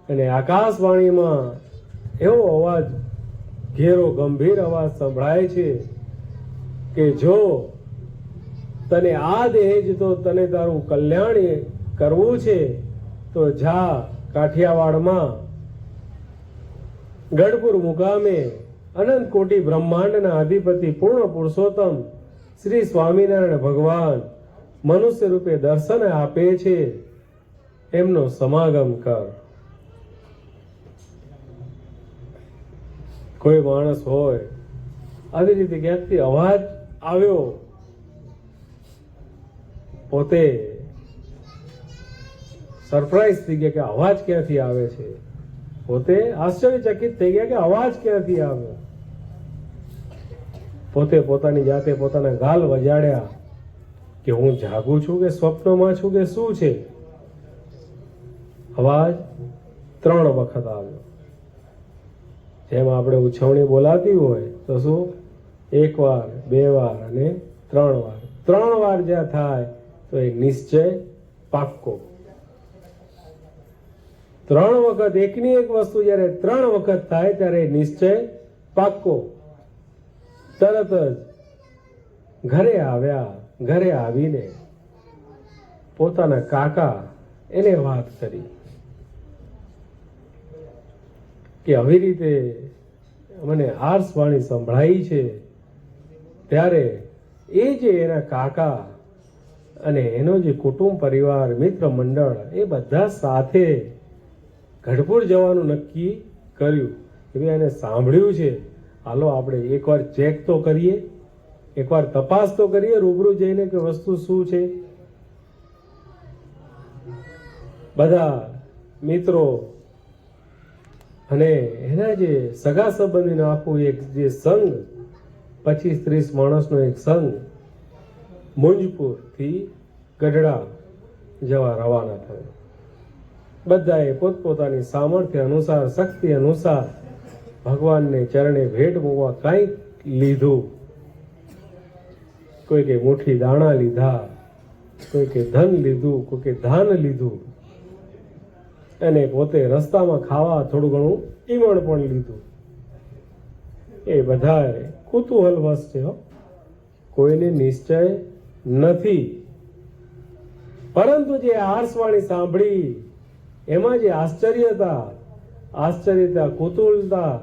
અને આકાશવાણીમાં એવો અવાજ, ઘેરો ગંભીર અવાજ સંભળાય છે કે જો તને આ દેહ જ તો તને તારું કલ્યાણ કરવું છે તો જા કાઠિયાવાડમાં ગઢપુર મુકામે અનંત કોટી બ્રહ્માંડના અધિપતિ પૂર્ણ પુરુષોત્તમ શ્રી સ્વામિનારાયણ ભગવાન મનુષ્ય રૂપે દર્શન આપે છે, એમનો સમાગમ કર. કોઈ માણસ હોય આવી રીતે ક્યાંકથી અવાજ આવ્યો, પોતે સરપ્રાઈઝ થઈ ગયા કે અવાજ ક્યાંથી આવે છે, પોતે આશ્ચર્યચકિત થઈ ગયા કે અવાજ ક્યાંથી આવ્યો. પોતે પોતાની જાતે પોતાના ગાલ વજાડ્યા કે હું જાગું છું કે સ્વપ્નમાં છું કે શું છે. અવાજ 3 વખત આવ્યો. જેમ આપણે ઉછવણી બોલાતી હોય તો શું, 1 વાર, 2 વાર અને 3 વાર. 3 વાર જ્યાં થાય તો એ નિશ્ચય પાક્કો. 3 વખત એકની એક વસ્તુ જ્યારે 3 વખત થાય ત્યારે નિશ્ચય પાક્કો. તરત જ ઘરે આવ્યા. ઘરે આવીને પોતાના કાકા એને વાત કરી કે આવી રીતે મને આર્ષવાણી સંભળાઈ છે. ત્યારે એ જે એના કાકા અને એનો જે કુટુંબ પરિવાર, મિત્ર મંડળ, એ બધા સાથે ગઢપુર જવાનું નક્કી કર્યું કે ભાઈ એને સાંભળ્યું છે, હાલો આપણે એકવાર ચેક તો કરીએ, એકવાર તપાસ તો કરીએ રૂબરૂ જઈને કે વસ્તુ શું છે. બધા મિત્રો અને એના જે સગા સંબંધીનો આખું એક જે સંઘ, 25-30 માણસનો એક સંઘ મુંજપુરથી ગઢડા જવા રવાના થયો. બધાએ પોતપોતાની સામર્થ્ય અનુસાર, શક્તિ અનુસાર ભગવાનને ચરણે ભેટ મૂકવા કંઈક લીધું. કોઈ કે મુઠ્ઠી દાણા લીધા, કોઈ કે ધન લીધું, કોઈ કે ધાન લીધું, અને પોતે રસ્તામાં ખાવા થોડું ઘણું ઈમણ પણ લીધું. એ બધાએ કુતૂહલવશ છે, કોઈને નિશ્ચય નથી. પરંતુ જે આર્ષવાણી સાંભળી એમાં જે આશ્ચર્યતા, કુતૂહલતા,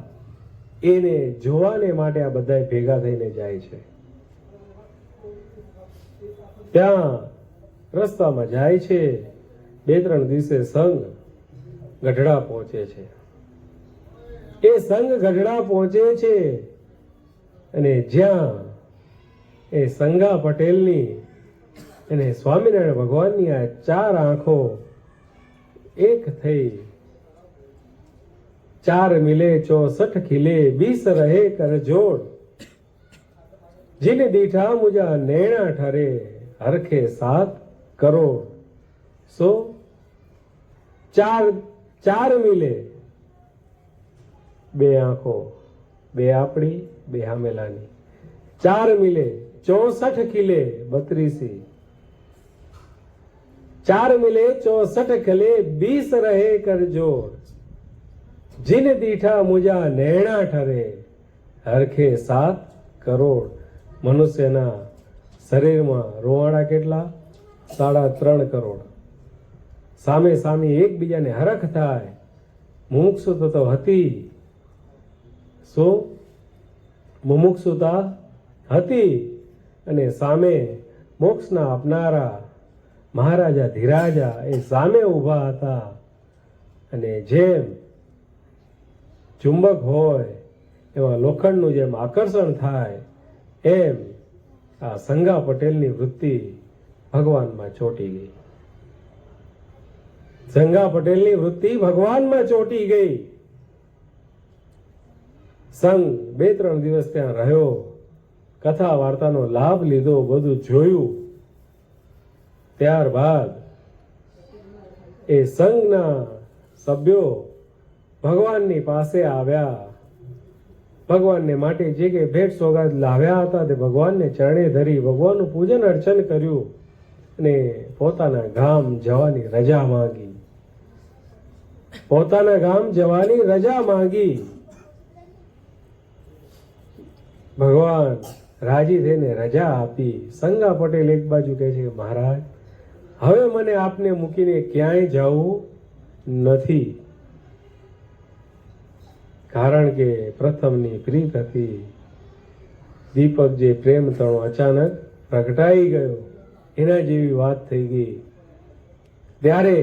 એને જોવાને માટે આ બધા ભેગા થઈને જાય છે. ત્યાં રસ્તામાં જાય છે. 2-3 દિવસે સંઘ ગઢડા પહોંચે છે. એ સંઘ ગઢડા પહોંચે છે અને જ્યાં એ સંગા પટેલની અને સ્વામિનારાયણ ભગવાનની આ 4 આંખો એક થઈ. 4 મિલે 64 ખીલે 20 રહે કર જોડ, જીને દીઠા મુજા નૈણા ઠરે હરખે 7 કરોડ. સો 4 મિલે, 2 આંખો, 2 આપણી, 2 હામેલાની. 4 મિલે 64 ખીલે 32, 4 મિલે 64 ખીલે 20 રહે કર જોડ, જીને દીઠા મુજા નૈણા ઠરે હરખે 7 કરોડ. મનુષ્યના શરીરમાં રોવાડા કેટલા? 3.5 કરોડ. સામે સામે એકબીજાને હરખ થાય. મુમુક્ષુતા તો હતી. શું મુમુક્ષુતા હતી અને સામે મોક્ષના આપનારા મહારાજા ધીરાજા એ સામે ઊભા હતા અને જેમ ચુંબક હોય એમાં લોખંડનું જેમ આકર્ષણ થાય એમ આ સંગા પટેલની વૃત્તિ ભગવાનમાં ચોંટી ગઈ. સંગા પટેલની વૃત્તિ ભગવાનમાં ચોંટી ગઈ. સંઘ 2-3 દિવસ ત્યાં રહ્યો, કથા વાર્તાનો લાભ લીધો, બધું જોયું. ત્યારબાદ એ સંઘના સભ્યો ભગવાનની પાસે આવ્યા. ભગવાનને માટે જે કે ભેટ સોગાદ લાવ્યા હતા તે ભગવાનને ચરણે ધરી ભગવાનનું પૂજન અર્ચન કર્યું અને પોતાના ગામ જવાની રજા માંગી. પોતાના ગામ જવાની રજા માંગી. ભગવાન રાજી થઈને રજા આપી. સંગા પટેલ એક બાજુ કહે છે કે મહારાજ, હવે મને આપને મૂકીને ક્યાંય જવું નથી, કારણ કે પ્રથમની પ્રીત હતી. દીપક જે પ્રેમ તણો અચાનક પ્રગટાઈ ગયો એના જેવી વાત થઈ ગઈ. ત્યારે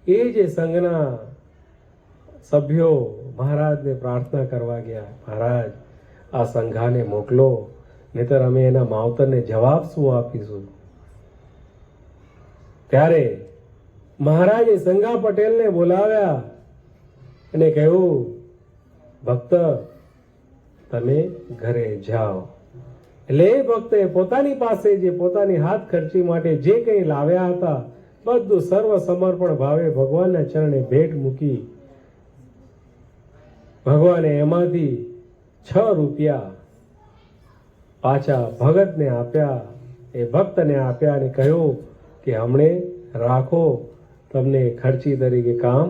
એ જે સંઘના સભ્યો મહારાજને પ્રાર્થના કરવા ગયા, મહારાજ આ સંઘાને મોકલો, નહીતર અમે એના માવતરને જવાબ શું આપીશું. ત્યારે મહારાજે સંગા પટેલને બોલાવ્યા અને કહ્યું, ભક્ત તમે ઘરે જાઓ. એટલે એ ભક્તે પોતાની પાસે જે પોતાની હાથ ખર્ચી માટે જે કંઈ લાવ્યા હતા બધું સર્વ સમર્પણ ભાવે ભગવાનના ચરણે ભેટ મૂકી. ભગવાને એમાંથી 6 રૂપિયા પાછા ભગતને આપ્યા. એ ભક્તને આપ્યા અને કહ્યું કે હમણે રાખો, તમને ખર્ચી તરીકે કામ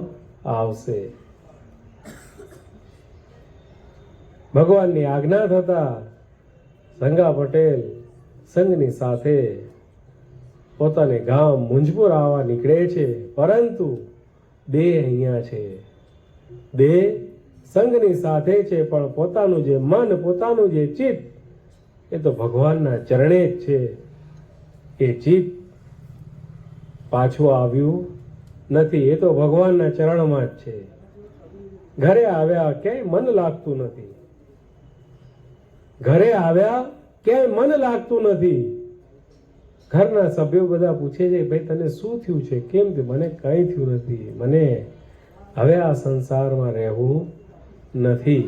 આવશે. ભગવાનની આજ્ઞા થતા સંગા પટેલ સંઘની સાથે પોતાને ગામ મુંજપુર આવવા નીકળે છે. પરંતુ બે અહીંયા છે, બે સંઘની સાથે છે, પણ પોતાનું જે મન, પોતાનું જે ચિત્ત એ તો ભગવાનના ચરણે જ છે. એ ચિત્ત પાછું આવ્યું નથી, એ તો ભગવાનના ચરણમાં જ છે. ઘરે આવ્યા ક્યાંય મન લાગતું નથી. ઘરે આવ્યા ક્યાંય મન લાગતું નથી. ઘરના સભ્યો બધા પૂછે છે, ભાઈ તને શું થયું છે, કેમ થયું? મને કંઈ થયું નથી, મને હવે આ સંસારમાં રહેવું નથી.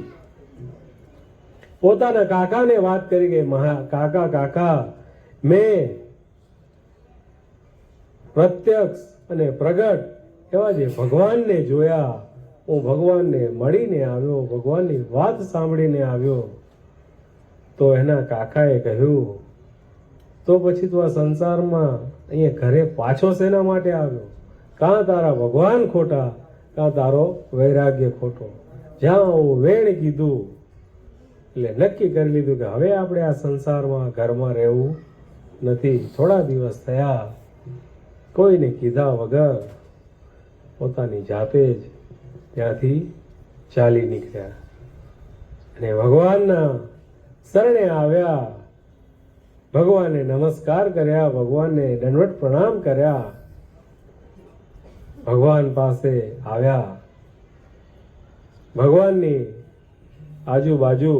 પોતાના કાકાને વાત કરી કે કાકા મેં પ્રત્યક્ષ અને પ્રગટ એવા જે ભગવાનને જોયા, હું ભગવાનને મળીને આવ્યો, ભગવાનની વાત સાંભળીને આવ્યો. તો એના કાકાએ કહ્યું, તો પછી તું આ સંસારમાં અહીંયા ઘરે પાછો શેના માટે આવ્યો? કાં તારા ભગવાન ખોટા, કાં તારો વૈરાગ્ય ખોટો. જ્યાં હું વેણ કીધું એટલે નક્કી કરી લીધું કે હવે આપણે આ સંસારમાં ઘરમાં રહેવું નથી. થોડા દિવસ થયા, કોઈને કીધા વગર પોતાની જાતે જ ત્યાંથી ચાલી નીકળ્યા અને ભગવાનના શરણે આવ્યા. ભગવાનને નમસ્કાર કર્યા, ભગવાનને દંડવત પ્રણામ કર્યા, ભગવાન પાસે આવ્યા. ભગવાનની આજુબાજુ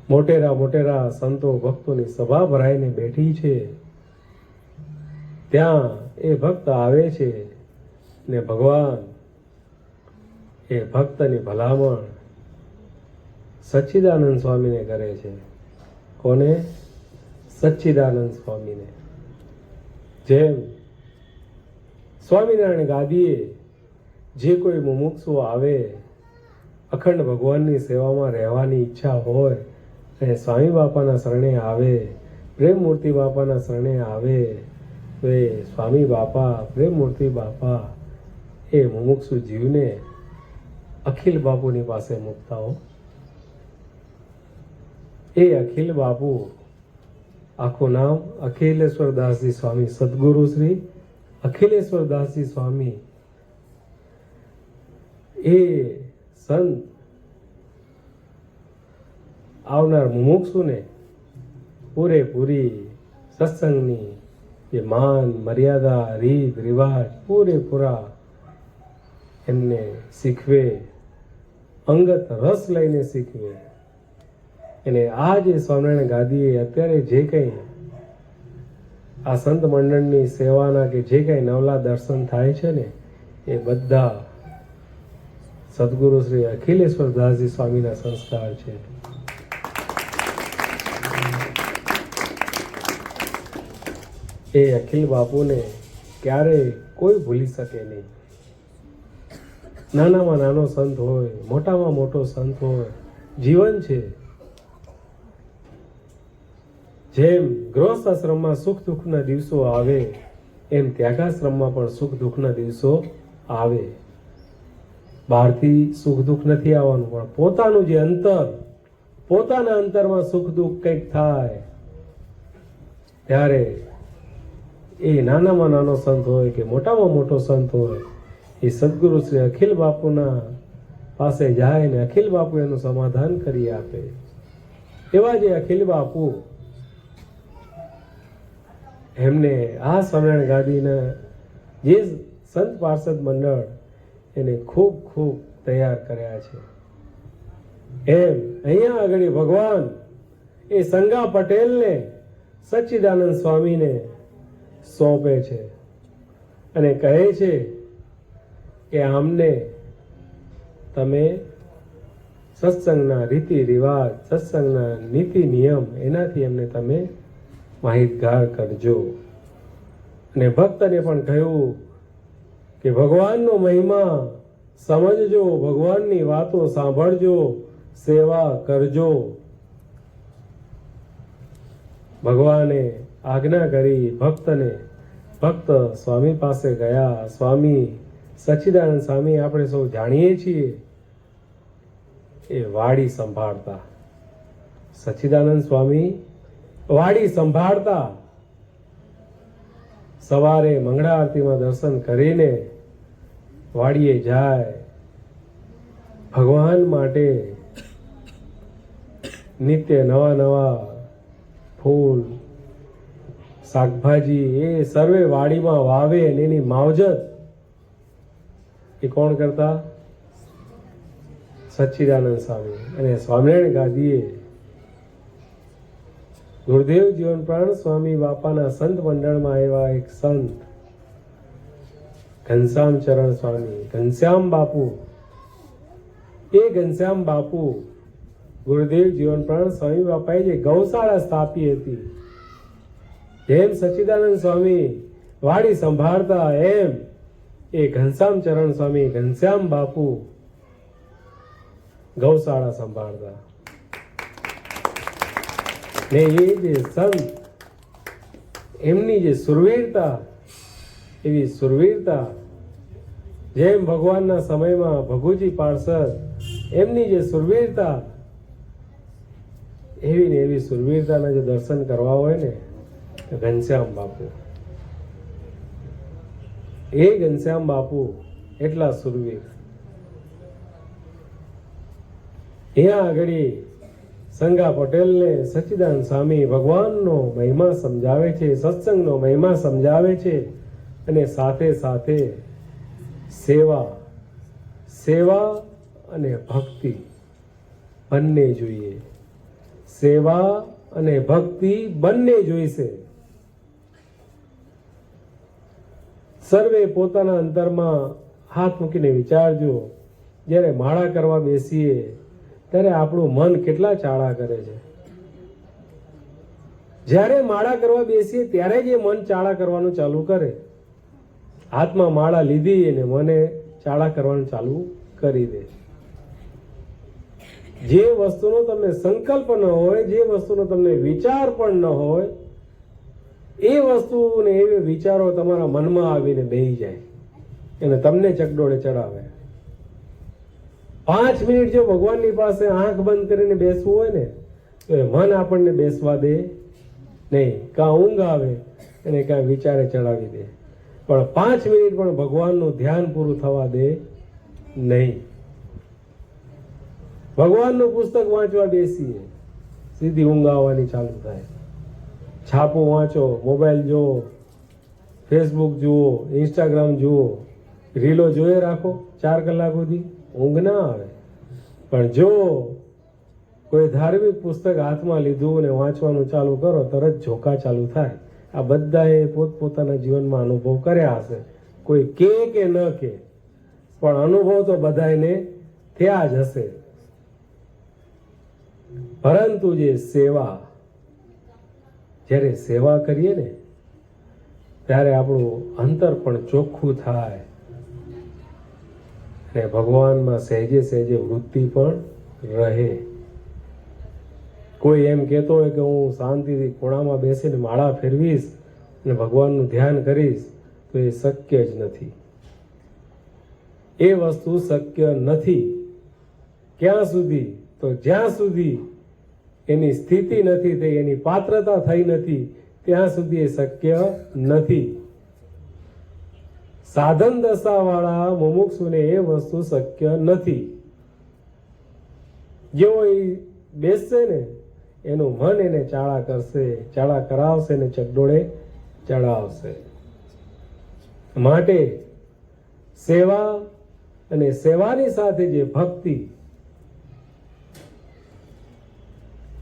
મોટેરા સંતો ભક્તોની સભા ભરાઈને બેઠી છે. ત્યાં એ ભક્ત આવે છે ને ભગવાન એ ભક્તની ભલામણ સચ્ચિદાનંદ સ્વામીને કરે છે. કોને? સચ્ચિદાનંદ સ્વામીને. જેમ સ્વામિનારાયણ ગાદીએ જે કોઈ મુમુક્ષુ આવે, અખંડ ભગવાનની સેવામાં રહેવાની ઈચ્છા હોય અને સ્વામી બાપાના શરણે આવે, પ્રેમમૂર્તિ બાપાના શરણે આવે, તો એ સ્વામી બાપા, પ્રેમમૂર્તિ બાપા એ મુમુક્ષુ જીવને અખિલ બાપુની પાસે મૂકતા હો. એ અખિલ બાપુ, આખું નામ અખિલેશ્વર દાસજી સ્વામી, સદગુરુ શ્રી અખિલેશ્વર દાસજી સ્વામી. એ સંત આવનાર મુમુક્ષુને પૂરેપૂરી સત્સંગની જે માન મર્યાદા રીત રિવાજ પૂરેપૂરા એમને શીખવે, અંગત રસ લઈને શીખવે. અને આ જે સ્વામિનારાયણ ગાદીએ અત્યારે જે કંઈ આ સંત મંડળની સેવાના કે જે કંઈ નવલા દર્શન થાય છે ને, એ બધા સદગુરુ શ્રી અખિલેશ્વર દાસજી સ્વામીના સંસ્કાર છે. એ અખિલ બાપુને ક્યારેય કોઈ ભૂલી શકે નહીં. નાનામાં નાનો સંત હોય, મોટામાં મોટો સંત હોય, જીવન છે. જેમ ગૃહસ્થ આશ્રમમાં સુખ દુઃખના દિવસો આવે, એમ ત્યાગાશ્રમમાં પણ સુખ દુઃખના દિવસો આવે. બહારથી સુખ દુઃખ નથી આવવાનું, પણ પોતાનું જે અંતર, પોતાના અંતરમાં સુખ દુઃખ કંઈક થાય ત્યારે એ નાનામાં નાનો સંત હોય કે મોટામાં મોટો સંત હોય, એ સદગુરુ શ્રી અખિલ બાપુના પાસે જાય ને અખિલ બાપુ એનું સમાધાન કરી આપે. એવા જે અખિલ બાપુ, એમને આ સ્વામિનારાયણ ગાદીના જે સંત પાર્ષદ મંડળ એને ખૂબ ખૂબ તૈયાર કર્યા છે. એમ અહીંયા આગળ ભગવાન એ સંગા પટેલને સચ્ચિદાનંદ સ્વામીને સોંપે છે અને કહે છે કે આમને તમે સત્સંગના રીતિ રિવાજ, સત્સંગના નીતિ નિયમ એનાથી એમને તમે માહિતગાર કરજો. અને ભક્તને પણ કહ્યું કે ભગવાનનો મહિમા સમજજો, ભગવાનની વાતો સાંભળજો, સેવા કરજો. ભગવાને આજ્ઞા કરી ભક્તને. ભક્ત સ્વામી પાસે ગયા. સ્વામી સચ્ચિદાનંદ સ્વામી આપણે સૌ જાણીએ છીએ એ વાડી સંભાળતા. સચ્ચિદાનંદ સ્વામી વાડી સંભાળતા. સવારે મંગળા આરતીમાં દર્શન કરીને વાડીએ જાય. ભગવાન માટે નિત્ય નવા નવા ફૂલ શાકભાજી એ સર્વે વાડીમાં વાવે અને એની માવજત એ કોણ કરતા? સચ્ચિદાનંદ સ્વામી. અને સ્વામિનારાયણ ગાદીએ ગુરુદેવ જીવન પ્રાણ સ્વામી બાપાના સંત મંડળમાં એવા એક સંત ઘનશ્યામ ચરણ સ્વામી, ઘનશ્યામ બાપુ. એ ઘનશ્યામ બાપુ ગુરુદેવ જીવન પ્રાણ સ્વામી બાપાએ જે ગૌશાળા સ્થાપી હતી, જેમ સચ્ચિદાનંદ સ્વામી વાડી સંભાળતા, એમ એ ઘનશ્યામ ચરણ સ્વામી, ઘનશ્યામ બાપુ ગૌશાળા સંભાળતા. ને એ જે સંત, એમની જે સુરવીરતા, એવી સુરવીરતા જેમ ભગવાનના સમયમાં ભગુજી પાર્ષદ, એમની જે સુરવીરતા, એવી ને એવી સુરવીરતાના જે દર્શન કરવા હોય ને, ઘનશ્યામ બાપુ. એ ઘનશ્યામ બાપુ એટલા સુરવીર. અહીંયા આગળ સંગા પટેલને સચ્ચિદાનંદ સ્વામી ભગવાનનો મહિમા સમજાવે છે, સત્સંગનો મહિમા સમજાવે છે. અને સાથે સાથે સેવા અને ભક્તિ બંને જોઈએ. સેવા અને ભક્તિ બંને જોઈશે. સર્વે પોતાના અંતરમાં હાથ મૂકીને વિચારજો. જ્યારે માળા કરવા બેસીએ ત્યારે આપણું મન કેટલા ચાળા કરે છે. જ્યારે માળા કરવા બેસીએ ત્યારે જ એ મન ચાળા કરવાનું ચાલુ કરે. હાથમાં માળા લીધી અને મને ચાળા કરવાનું ચાલુ કરી દે. જે વસ્તુનો તમને સંકલ્પ ન હોય, જે વસ્તુનો તમને વિચાર પણ ન હોય, એ વસ્તુને એ વિચારો તમારા મનમાં આવીને બેહી જાય અને તમને ચકડોળે ચડાવે. 5 મિનિટ જો ભગવાનની પાસે આંખ બંધ કરીને બેસવું હોય ને, તો એ મન આપણને બેસવા દે નહીં. કાં ઊંઘ આવે અને કાં વિચારે ચડાવી દે, પણ 5 મિનિટ પણ ભગવાનનું ધ્યાન પૂરું થવા દે નહીં. ભગવાનનું પુસ્તક વાંચવા બેસીએ સીધી ઊંઘ આવવાની ચાલુ થાય. છાપો વાંચો, મોબાઈલ જુઓ, ફેસબુક જુઓ, ઇન્સ્ટાગ્રામ જુઓ, રીલો જોઈ રાખો 4 કલાક સુધી, ઊંઘ ના આવે. પણ જો કોઈ ધાર્મિક પુસ્તક હાથમાં લીધું અને વાંચવાનું ચાલુ કરો, તરત ઝોકા ચાલુ થાય. આ બધાએ પોતપોતાના જીવનમાં અનુભવ કર્યા હશે. કોઈ કે ન કે, પણ અનુભવ તો બધાને થયા જ હશે. પરંતુ જે સેવા, જ્યારે સેવા કરીએ ને ત્યારે આપણું અંતર પણ ચોખ્ખું થાય અને ભગવાનમાં સહેજે સહેજે વૃત્તિ પણ રહે. કોઈ એમ કહેતો હોય કે હું શાંતિથી ખૂણામાં બેસીને માળા ફેરવીશ અને ભગવાનનું ધ્યાન કરીશ, તો એ શક્ય જ નથી. એ વસ્તુ શક્ય નથી. ક્યાં સુધી? તો જ્યાં સુધી એની સ્થિતિ નથી થઈ, એની પાત્રતા થઈ નથી, ત્યાં સુધી એ શક્ય નથી. સાધન દશાવાળા મુમુક્ષુને એ વસ્તુ શક્ય નથી. જેવો એ બેસશે ને એનું મન એને ચાળા કરશે, ચાળા કરાવશે ને ચકડોળે ચડાવશે. માટે સેવા અને સેવાની સાથે જે ભક્તિ,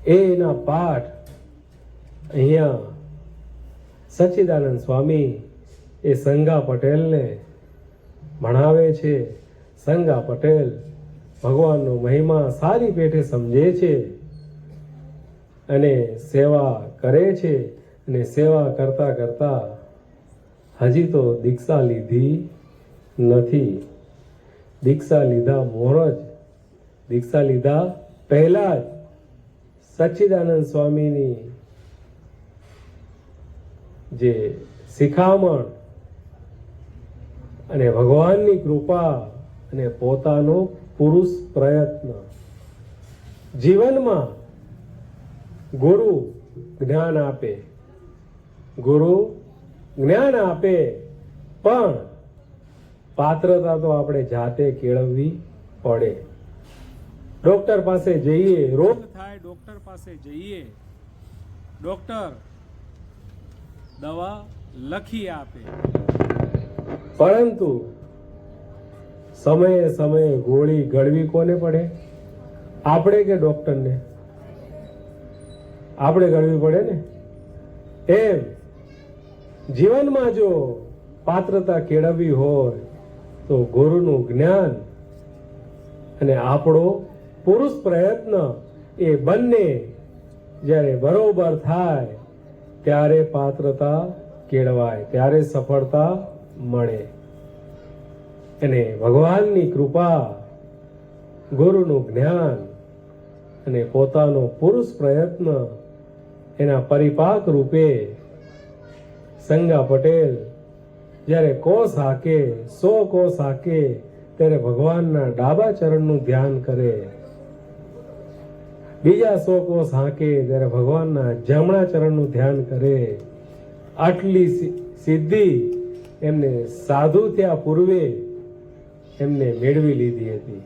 એના પાઠ અહીંયા સચ્ચિદાનંદ સ્વામી એ સંગા પટેલને ભણાવે છે. સંગા પટેલ ભગવાનનો મહિમા સારી પેઠે સમજે છે અને સેવા કરે છે. અને સેવા કરતા કરતા હજી તો દીક્ષા લીધી નથી. દીક્ષા લીધા મોરજ, દીક્ષા લીધા પહેલા જ સચ્ચિદાનંદ સ્વામીની જે શિખામણ અને ભગવાનની કૃપા અને પોતાનો પુરુષ પ્રયત્ન, જીવનમાં ગુરુ જ્ઞાન આપે, ગુરુ જ્ઞાન આપે, પણ પાત્રતા તો આપણે જાતે કેળવવી પડે. ડોક્ટર પાસે જઈએ, રોગ થાય, ડોક્ટર પાસે જઈએ, ડોક્ટર દવા લખી આપે, પરંતુ સમયે સમયે ગોળી ગળવી કોને પડે? આપણે કે ડોક્ટરને? આપણે ગળવી પડે ને. એમ જીવનમાં જો પાત્રતા કેળવવી હોય તો ગુરુનું જ્ઞાન અને આપણો પુરુષ પ્રયત્ન, એ બંને જ્યારે બરોબર થાય ત્યારે પાત્રતા કેળવાય, ત્યારે સફળતા મળે. અને ભગવાનની કૃપા, ગુરુનું જ્ઞાન અને પોતાનો પુરુષ પ્રયત્ન, એના પરિપાક રૂપે સંગા પટેલ જ્યારે કોસ હાકે, 100 કોસ હાકે, ત્યારે ભગવાનના ડાબા ચરણનું ધ્યાન કરે. બીજા 100 કોસ હાકે ત્યારે ભગવાનના જમણા ચરણનું ધ્યાન કરે. આટલી સિદ્ધિ એમને સાધુ થયા પૂર્વે એમને મેળવી લીધી હતી.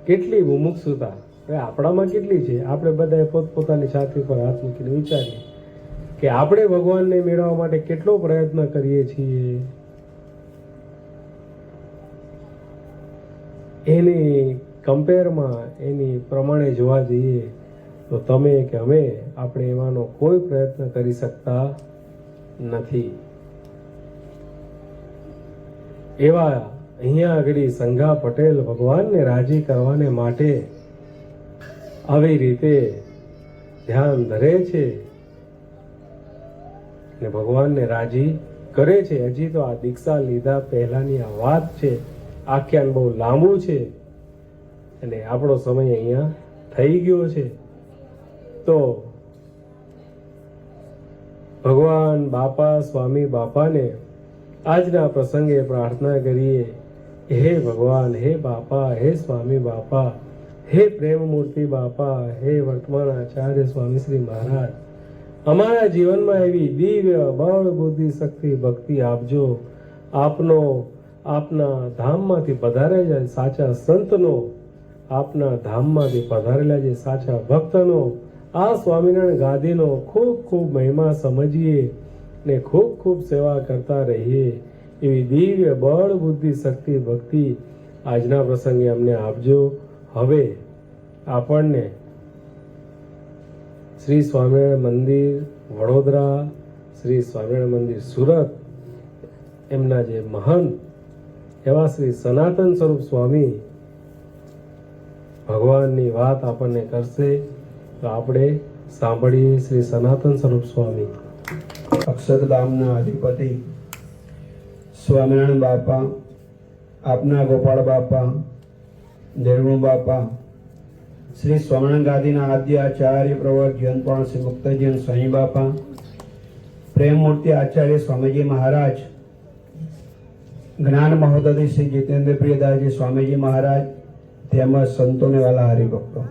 કેટલી મુમુક્ષુતા હવે આપણામાં કેટલી છે? આપણે બધાએ પોતપોતાની છાતી પર હાથ મૂકીને વિચારીએ કે આપણે ભગવાનને મેળવવા માટે કેટલો પ્રયત્ન કરીએ છીએ. એની કમ્પેરમાં, એની પ્રમાણે જોવા જઈએ તો તમે કે અમે, આપણે એવાનો કોઈ પ્રયત્ન કરી શકતા નથી. એવા અહીંયા આગળ સંગા પટેલ ભગવાનને રાજી કરવાને માટે આવી રીતે ધ્યાન ધરે છે અને ભગવાનને રાજી કરે છે. હજી તો આ દીક્ષા લીધા પહેલાની આ વાત છે. આખ્યાન બહુ લાંબુ છે અને આપણો સમય અહીંયા થઈ ગયો છે. તો ભગવાન બાપા, સ્વામી બાપાને આજના પ્રસંગે પ્રાર્થના કરીએ, હે ભગવાન, હે બાપા, હે સ્વામી બાપા, હે પ્રેમમૂર્તિ બાપા, હે વર્તમાન આચાર્ય સ્વામી શ્રી મહારાજ, અમારા જીવનમાં એવી દિવ્ય બળ, બુદ્ધિ, શક્તિ, ભક્તિ આપજો. આપના ધામમાંથી પધારેલા સાચા સંતનો, આપના ધામમાંથી પધારેલા જે સાચા ભક્તનો આ સ્વામિનારાયણ ગાદીનો ખૂબ ખૂબ મહિમા સમજીએ ને ખૂબ ખૂબ સેવા કરતા રહીએ એવી દિવ્ય બળ બુદ્ધિ શક્તિ ભક્તિ આજના પ્રસંગે અમને આપજો. હવે આપણને શ્રી સ્વામિનારાયણ મંદિર વડોદરા, શ્રી સ્વામિનારાયણ મંદિર સુરત, એમના જે મહંત એવા શ્રી સનાતન સ્વરૂપ સ્વામી ભગવાનની વાત આપણને કરશે, તો આપણે સાંભળીએ. શ્રી સનાતન સ્વરૂપ સ્વામી. અક્ષરધામના અધિપતિ સ્વામિનારાયણ બાપા, આપના ગોપાળ બાપા, દેવણુ બાપા, શ્રી સ્વામિનારાયણ ગાદીના આદ્ય આચાર્ય પ્રવર જીવનપૂર્ણ શ્રી મુક્તજીવન સ્વામી બાપા, પ્રેમમૂર્તિ આચાર્ય સ્વામીજી મહારાજ, જ્ઞાન મહોદય શ્રી જીતેન્દ્ર પ્રિયદાસજી સ્વામીજી મહારાજ, તેમજ સંતોને વાલા હરિભક્તો,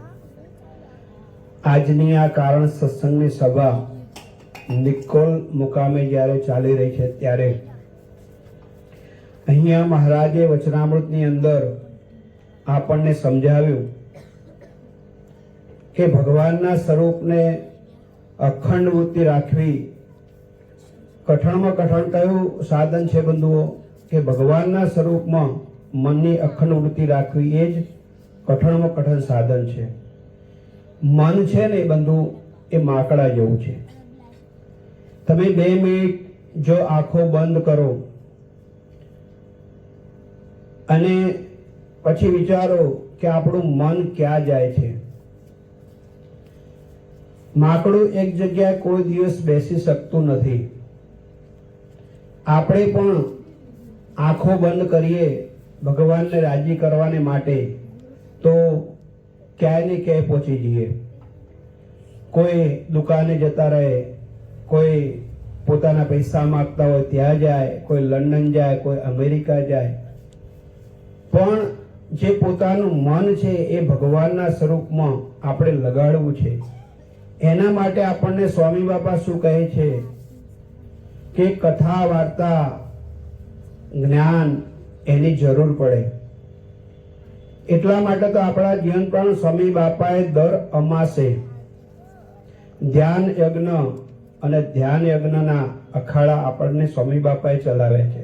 આજની આ કારણ સત્સંગની સભા નિકોલ મુકામે જ્યારે ચાલી રહી છે ત્યારે અહીંયા મહારાજે વચનામૃતની અંદર આપણને સમજાવ્યું કે ભગવાનના સ્વરૂપને અખંડ વૃત્તિ રાખવી. કઠણમાં કઠણ કયું સાધન છે બંધુઓ? કે ભગવાનના સ્વરૂપમાં મનની અખંડ વૃત્તિ રાખવી એ જ કઠણમાં કઠણ સાધન છે. મન છે ને બંધુ એ માકડા જેવું છે. તમે 2 મિનિટ જો આંખો બંધ કરો અને પછી વિચારો કે આપણું મન ક્યાં જાય છે. માકડું એક જગ્યાએ કોઈ દિવસ બેસી શકતું નથી. આપણે પણ આંખો બંધ કરીએ ભગવાનને રાજી કરવાને માટે તો ક્યાંય ને ક્યાંય પહોંચી જઈએ. કોઈ દુકાને જતા રહે, કોઈ પોતાના પૈસા માંગતા હોય ત્યાં જાય, કોઈ લંડન જાય, કોઈ અમેરિકા જાય. પણ જે પોતાનું મન છે એ ભગવાનના સ્વરૂપમાં આપણે લગાડવું છે. એના માટે આપણને સ્વામી બાપા શું કહે છે કે કથા વાર્તા જ્ઞાન એની જરૂર પડે. એટલા માટે તો આપણા જીવન પ્રાણ સ્વામી બાપાએ દર અમાસે ધ્યાન યજ્ઞ અને ધ્યાન યજ્ઞના અખાડા આપણને સ્વામી બાપાએ ચલાવ્યા છે.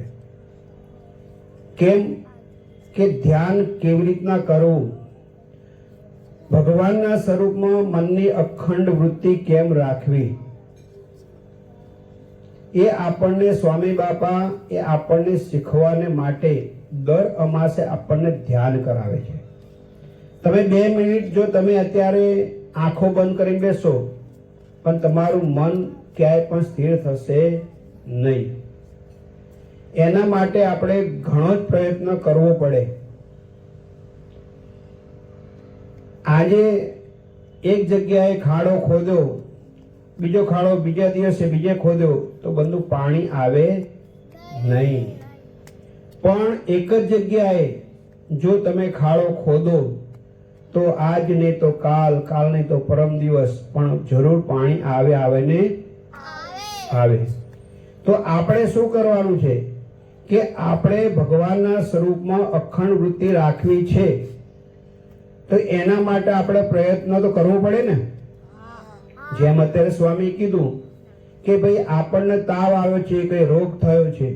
કેમ કે ધ્યાન કેવી રીતના કરવું, ભગવાનના સ્વરૂપમાં મનની અખંડ વૃત્તિ કેમ રાખવી, એ આપણને સ્વામી બાપા એ આપણને શીખવાને માટે દર અમાસે આપણને ધ્યાન કરાવે છે. તમે 2 મિનિટ જો તમે અત્યારે આંખો બંધ કરીને બેસો પણ તમારું મન ક્યાંય પણ સ્થિર થશે નહીં. એના માટે આપણે ઘણો જ પ્રયત્ન કરવો પડે. આજે એક જગ્યાએ ખાડો ખોદ્યો, બીજો ખાડો બીજા દિવસે બીજે ખોદ્યો તો બધું પાણી આવે નહીં. પણ એક જ જગ્યાએ જો તમે ખાડો ખોદો તો આજ નહીં તો કાલ, કાલ નહીં તો પરમ દિવસ પણ જરૂર પાણી આવે ને આવે. તો આપણે શું કરવાનું છે કે આપણે ભગવાનના સ્વરૂપમાં અખંડ વૃત્તિ રાખવી છે. તો એના માટે આપણે પ્રયત્ન તો કરવો પડે ને. જેમ અત્યારે સ્વામી કીધું કે ભાઈ આપણને તાવ આવ્યો છે, કઈ રોગ થયો છે,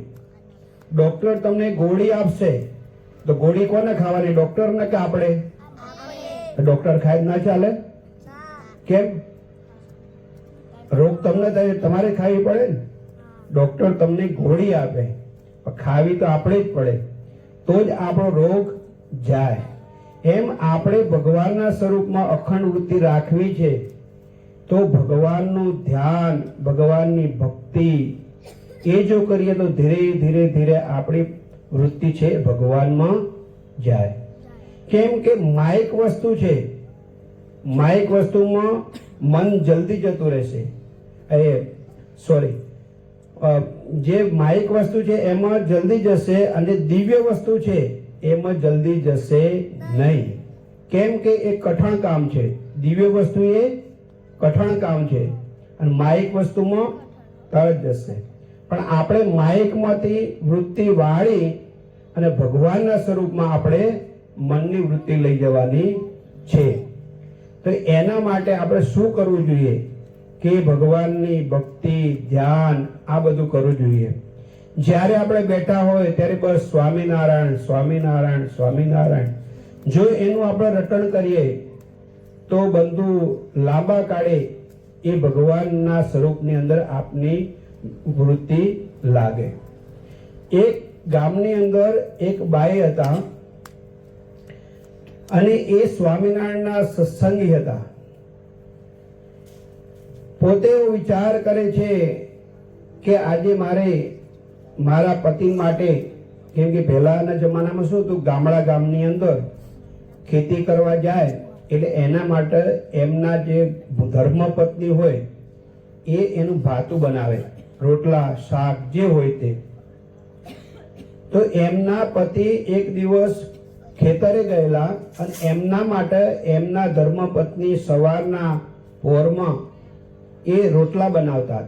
ડોક્ટર તમને ગોળી આપશે તો ગોળી કોને ખાવાની? ડોક્ટરને કે આપણે? ડોક્ટર ખાય ના ચાલે. કેમ? રોગ તમને તમારે ખાવી પડે ને. ડોક્ટર તમને ગોળી આપે પણ ખાવી તો આપણે જ પડે તો જ આપણો રોગ જાય. એમ આપણે ભગવાનના સ્વરૂપમાં અખંડ વૃત્તિ રાખવી છે તો ભગવાનનું ધ્યાન, ભગવાનની ભક્તિ એ જો કરીએ તો ધીરે ધીરે ધીરે આપણી વૃત્તિ છે ભગવાનમાં જાય. કેમ કે માયિક વસ્તુ છે, માયિક વસ્તુમાં મન જલ્દી જતું રહેશે. જે માયિક વસ્તુ છે એમાં જલ્દી જશે અને દિવ્ય વસ્તુ છે એમાં જલ્દી જશે નહીં. કેમ કે એ કઠણ કામ છે. દિવ્ય વસ્તુ એ કઠણ કામ છે અને માયિક વસ્તુમાં તરત જશે. પણ આપણે માયિકમાંથી વૃત્તિ વાળી અને ભગવાનના સ્વરૂપમાં આપણે મનની વૃત્તિ લઈ જવાની છે. તો એના માટે આપણે શું કરવું જોઈએ કે ભગવાનની ભક્તિ, ધ્યાન આ બધું કરવું જોઈએ. જ્યારે આપણે બેઠા હોય ત્યારે બસ સ્વામિનારાયણ સ્વામિનારાયણ સ્વામિનારાયણ, જો એનું આપણે રટણ કરીએ તો બંધુ લાંબા કાળે એ ભગવાનના સ્વરૂપની અંદર આપની વૃત્તિ લાગે. એક ગામની અંદર એક બાઈ હતા અને એ સ્વામિનારાયણના સત્સંગી હતા. પોતે એવો વિચાર કરે છે કે આજે મારે મારા પતિ માટે, કેમ કે પહેલાના જમાનામાં શું હતું, ગામની અંદર ખેતી કરવા જાય એટલે એના માટે એમના જે ધર્મપત્ની હોય એ એનું ભાતું બનાવે, રોટલા શાક જે હોય તે. તો એમના પતિ એક દિવસ ખેતરે ગયેલા અને એમના માટે એમના ધર્મપત્ની સવારના પોરમાં એ રોટલા બનાવતા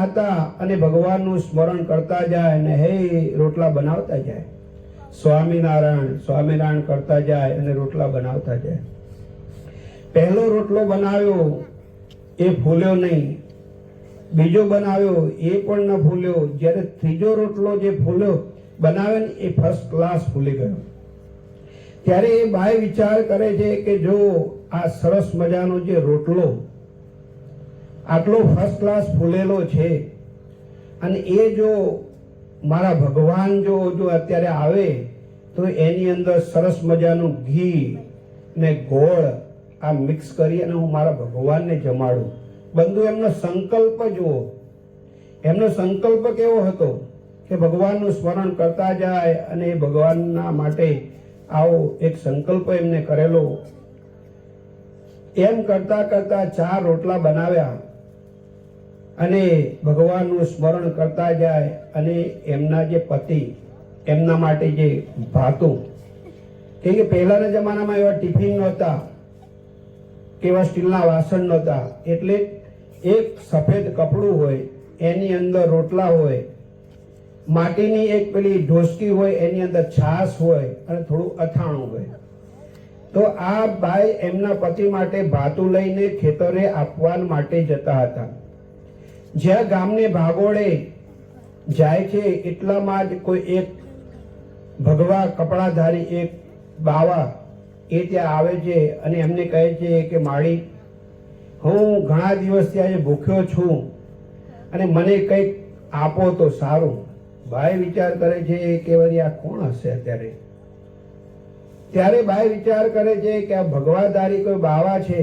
હતા અને ભગવાનનું સ્મરણ કરતા જાય અને હે રોટલા બનાવતા જાય, સ્વામિનારાયણ સ્વામિનારાયણ કરતા જાય અને રોટલા બનાવતા જાય. પહેલો રોટલો બનાવ્યો એ ફૂલ્યો નહીં, બીજો બનાવ્યો એ પણ ન ફૂલ્યો. જ્યારે ત્રીજો રોટલો જે ફૂલ્યો બનાવે ને એ ફર્સ્ટ ક્લાસ ફૂલી ગયો. ત્યારે એ બાઈ વિચાર કરે છે કે જો આ સરસ મજાનો જે રોટલો આટલો ફર્સ્ટ ક્લાસ ફૂલેલો છે અને એ જો મારા ભગવાન જો અત્યારે આવે તો એની અંદર સરસ મજાનું ઘી ને ગોળ આ મિક્સ કરી અને હું મારા ભગવાનને જમાડું. બંધુ એમનો સંકલ્પ જુઓ, એમનો સંકલ્પ કેવો હતો કે ભગવાનનું સ્મરણ કરતા જાય અને ભગવાનના માટે આવો એક સંકલ્પ એમને કરેલો. એમ કરતા કરતા 4 રોટલા બનાવ્યા અને ભગવાનનું સ્મરણ કરતા જાય અને એમના જે પતિ એમના માટે જે ભાતું, કેમ કે પહેલાના જમાનામાં એવા ટિફિન નહોતા કે એવા સ્ટીલના વાસણ નહોતા, એટલે એક સફેદ કપડું હોય એની અંદર રોટલા હોય, માટીની એક પેલી ઢોસકી હોય એની અંદર છાશ હોય અને થોડું અથાણું હોય. તો આ બાઈ એમના પતિ માટે ભાતું લઈને ખેતરે આપવા માટે જતા હતા. જ્યાં ગામને ભાગોળે જાય છે એટલામાં જ કોઈ એક ભગવા કપડાધારી એક બાવા એ ત્યાં આવે છે અને એમને કહે છે કે માળી, હું ઘણા દિવસથી આજે ભૂખ્યો છું અને મને કંઈક આપો તો સારું. બાઈ વિચાર કરે છે કે વળી આ કોણ હશે અત્યારે. ત્યારે બાઈ વિચાર કરે છે કે આ ભગવાધારી કોઈ બાવા છે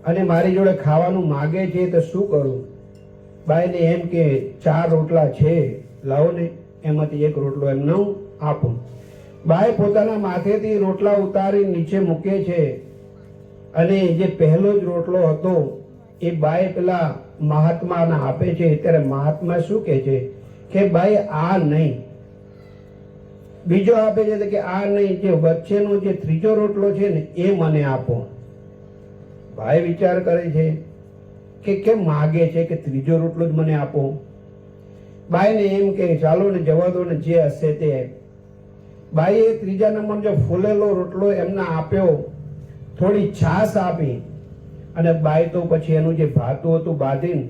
અને મારી જોડે ખાવાનું માગે છે તો શું કરું. બાઈને એમ કે 4 રોટલા છે, લાવો ને એમાંથી એક રોટલો એમને હું આપું. બાઈ પોતાના માથેથી રોટલા ઉતારી નીચે મૂકે છે અને જે પહેલો જ રોટલો હતો એ બાઈ પેલા મહાત્માને આપે છે. ત્યારે મહાત્મા શું કહે છે કે ભાઈ આ નહીં. બીજો આપે છે કે આ નહીં, જે વચ્ચેનો જે ત્રીજો રોટલો છે ને એ મને આપો. ભાઈ વિચાર કરે છે કે કેમ માગે છે કે ત્રીજો રોટલો જ મને આપો. બાઈને એમ કે ચાલો ને જવા દો ને, જે હશે તે. બાઈએ ત્રીજા નંબર જો ફૂલેલો રોટલો એમને આપ્યો, થોડી છાશ આપી અને બાઈ તો પછી એનું જે ભાતું હતું બાંધીને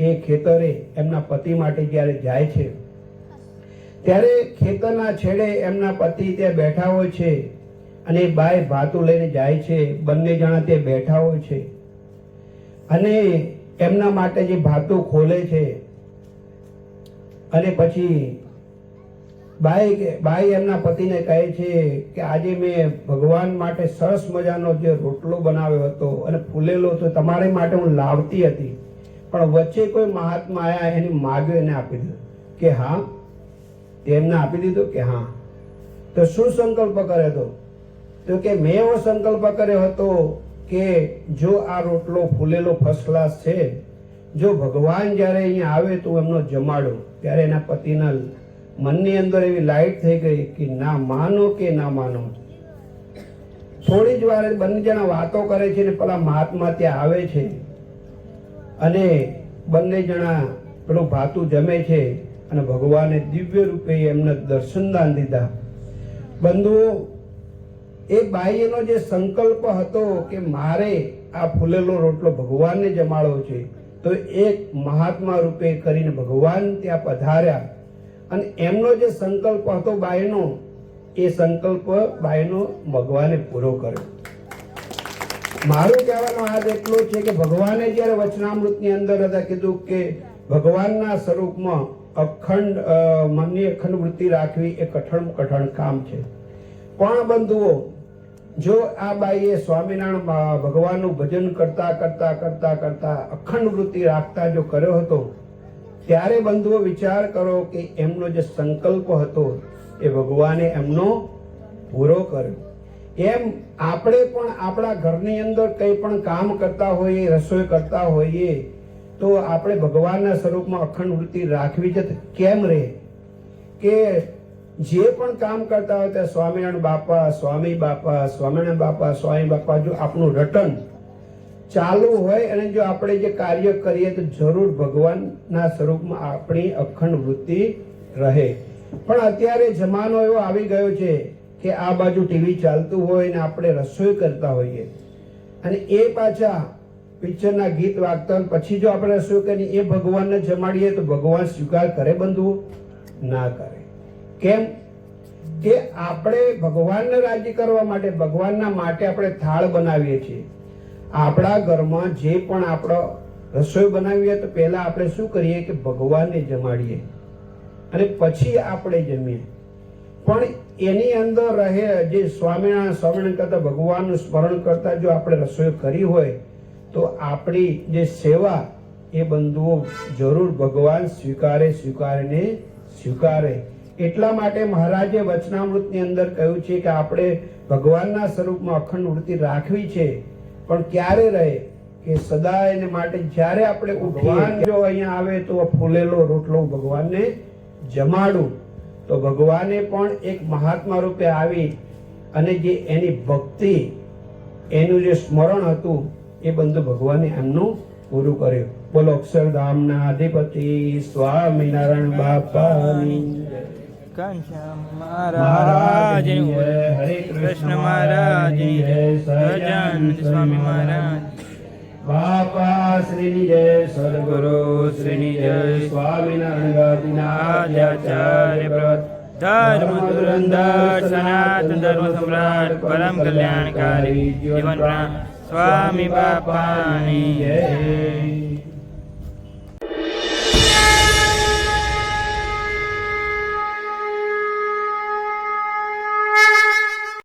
એ ખેતરે એમના પતિ માટે જ્યારે જાય છે ત્યારે ખેતરના છેડે એમના પતિ ત્યાં બેઠા હોય છે અને બાઈ ભાતું લઈને જાય છે. બંને જણા તે બેઠા હોય છે અને એમના માટે જે ભાતું ખોલે છે અને પછી બાઈ એમના પતિને કહે છે કે આજે મેં ભગવાન માટે સરસ મજાનો જે રોટલો બનાવ્યો હતો અને ફૂલેલો તો તમારી માટે હું લાવતી હતી, પણ વચ્ચે કોઈ મહાત્મા આયા, એની માગ્યો એને આપી દીધો. કે હા, તેમને આપી દીધું કે હા. તો શું સંકલ્પ કર્યો હતો? તો કે મેં એવો સંકલ્પ કર્યો હતો કે જો આ રોટલો ફૂલેલો ફર્સ્ટ ક્લાસ છે, જો ભગવાન જ્યારે અહીંયા આવે તો એમનો જમાડો. ત્યારે એના પતિના મનની અંદર એવી લાઈટ થઈ ગઈ કે ના માનો કે ના માનો. થોડી જ વાર બંને જણા વાતો કરે છે ને પેલા મહાત્મા ત્યાં આવે છે અને બંને જણા પેલું ભાતું જમે છે અને ભગવાને દિવ્ય રૂપે એમને દર્શનદાન દીધા. બંધુઓ, એ બાઈનો જે સંકલ્પ હતો કે મારે આ ફૂલેલો રોટલો ભગવાનને જમાડવો છે, તો એક મહાત્મા રૂપે કરીને ભગવાન ત્યાં પધાર્યા અને એમનો જે સંકલ્પ હતો બાઈનો, એ સંકલ્પ બાઈનો ભગવાને પૂરો કર્યો. મારું કહેવાનો હાથ એટલો છે કે ભગવાને જ્યારે વચનામૃતની અંદર હતા કીધું કે ભગવાનના સ્વરૂપમાં અખંડ મનની અખંડ વૃત્તિ રાખવી એ કઠણ કામ છે. પણ બંધુઓ, જો આ બાઈએ સ્વામિનારાયણ ભગવાનનું ભજન કરતા કરતા કરતા કરતા અખંડ વૃત્તિ રાખતા જો કર્યો હતો, ત્યારે બંધુઓ વિચાર કરો કે એમનો જે સંકલ્પ હતો એ ભગવાને એમનો પૂરો કર્યો. એમ આપણે પણ આપણા ઘરની અંદર કંઈ પણ કામ કરતા હોઈએ, રસોઈ કરતા હોઈએ, તો આપણે ભગવાનના સ્વરૂપમાં અખંડ વૃત્તિ રાખવી છે. કેમ રહે કે જે પણ કામ કરતા હોય ત્યાં સ્વામિનારાયણ બાપા, સ્વામી બાપા, સ્વામિનારાયણ બાપા, સ્વામી બાપા, જો આપણું રટન ચાલુ હોય અને જો આપણે જે કાર્ય કરીએ તો જરૂર ભગવાનના સ્વરૂપમાં આપણી અખંડ વૃત્તિ રહે. પણ અત્યારે જમાનો એવો આવી ગયો છે કે આ બાજુ ટીવી ચાલતું હોય ને આપણે રસોઈ કરતા હોઈએ અને એ પાછા પિક્ચરના ગીત વાગતા હોય, પછી જો આપણે રસોઈ કરીએ એ ભગવાનને જમાડીએ તો ભગવાન સ્વીકાર કરે બંધુઓ? ના કરે. કેમ કે આપણે ભગવાનને રાજી કરવા માટે, ભગવાનના માટે આપણે થાળ બનાવીએ છીએ. આપણા ઘરમાં જે પણ આપણો રસોઈ બનાવીએ તો પહેલા આપણે શું કરીએ કે ભગવાનને જમાડીએ અને પછી આપણે જમીએ. પણ એની અંદર રહે જે સ્વામિનારાયણ કરતા ભગવાનનું સ્મરણ કરતા જો આપણે રસોઈ કરી હોય તો આપણી જે સેવા એ બંધુઓ જરૂર ભગવાન સ્વીકારે. એટલા માટે મહારાજે વચનામૃતની અંદર કહ્યું છે કે આપણે ભગવાનના સ્વરૂપમાં અખંડ વૃત્તિ રાખવી છે. પણ ક્યારે રહે કે સદાયને માટે જ્યારે આપણે ભગવાન જો અહીંયા આવે તો ફૂલેલો રોટલો ભગવાનને જમાડું, તો ભગવાને પણ એક મહાત્મા રૂપે આવી અને જે એની ભક્તિ, એનું જે સ્મરણ હતું એ બધું ભગવાને એમનું પૂરું કર્યું. બોલો અક્ષરધામના અધિપતિ સ્વામિનારાયણ બાપાની ઘનશ્યામ મહારાજની જય, હરે કૃષ્ણ મહારાજની જય, સહજાનંદ સ્વામી મહારાજ બાપા શ્રીની જય, સદગુરુ શ્રીની જય, સ્વામિનારાયણ ગાદીના આદ્યાચાર્ય પ્રવર્ત ધર્મ ધુરંધર સનાતન ધર્મ સમ્રાટ પરમ કલ્યાણકારી જીવન પ્રાણ સ્વામી બાપાની જય.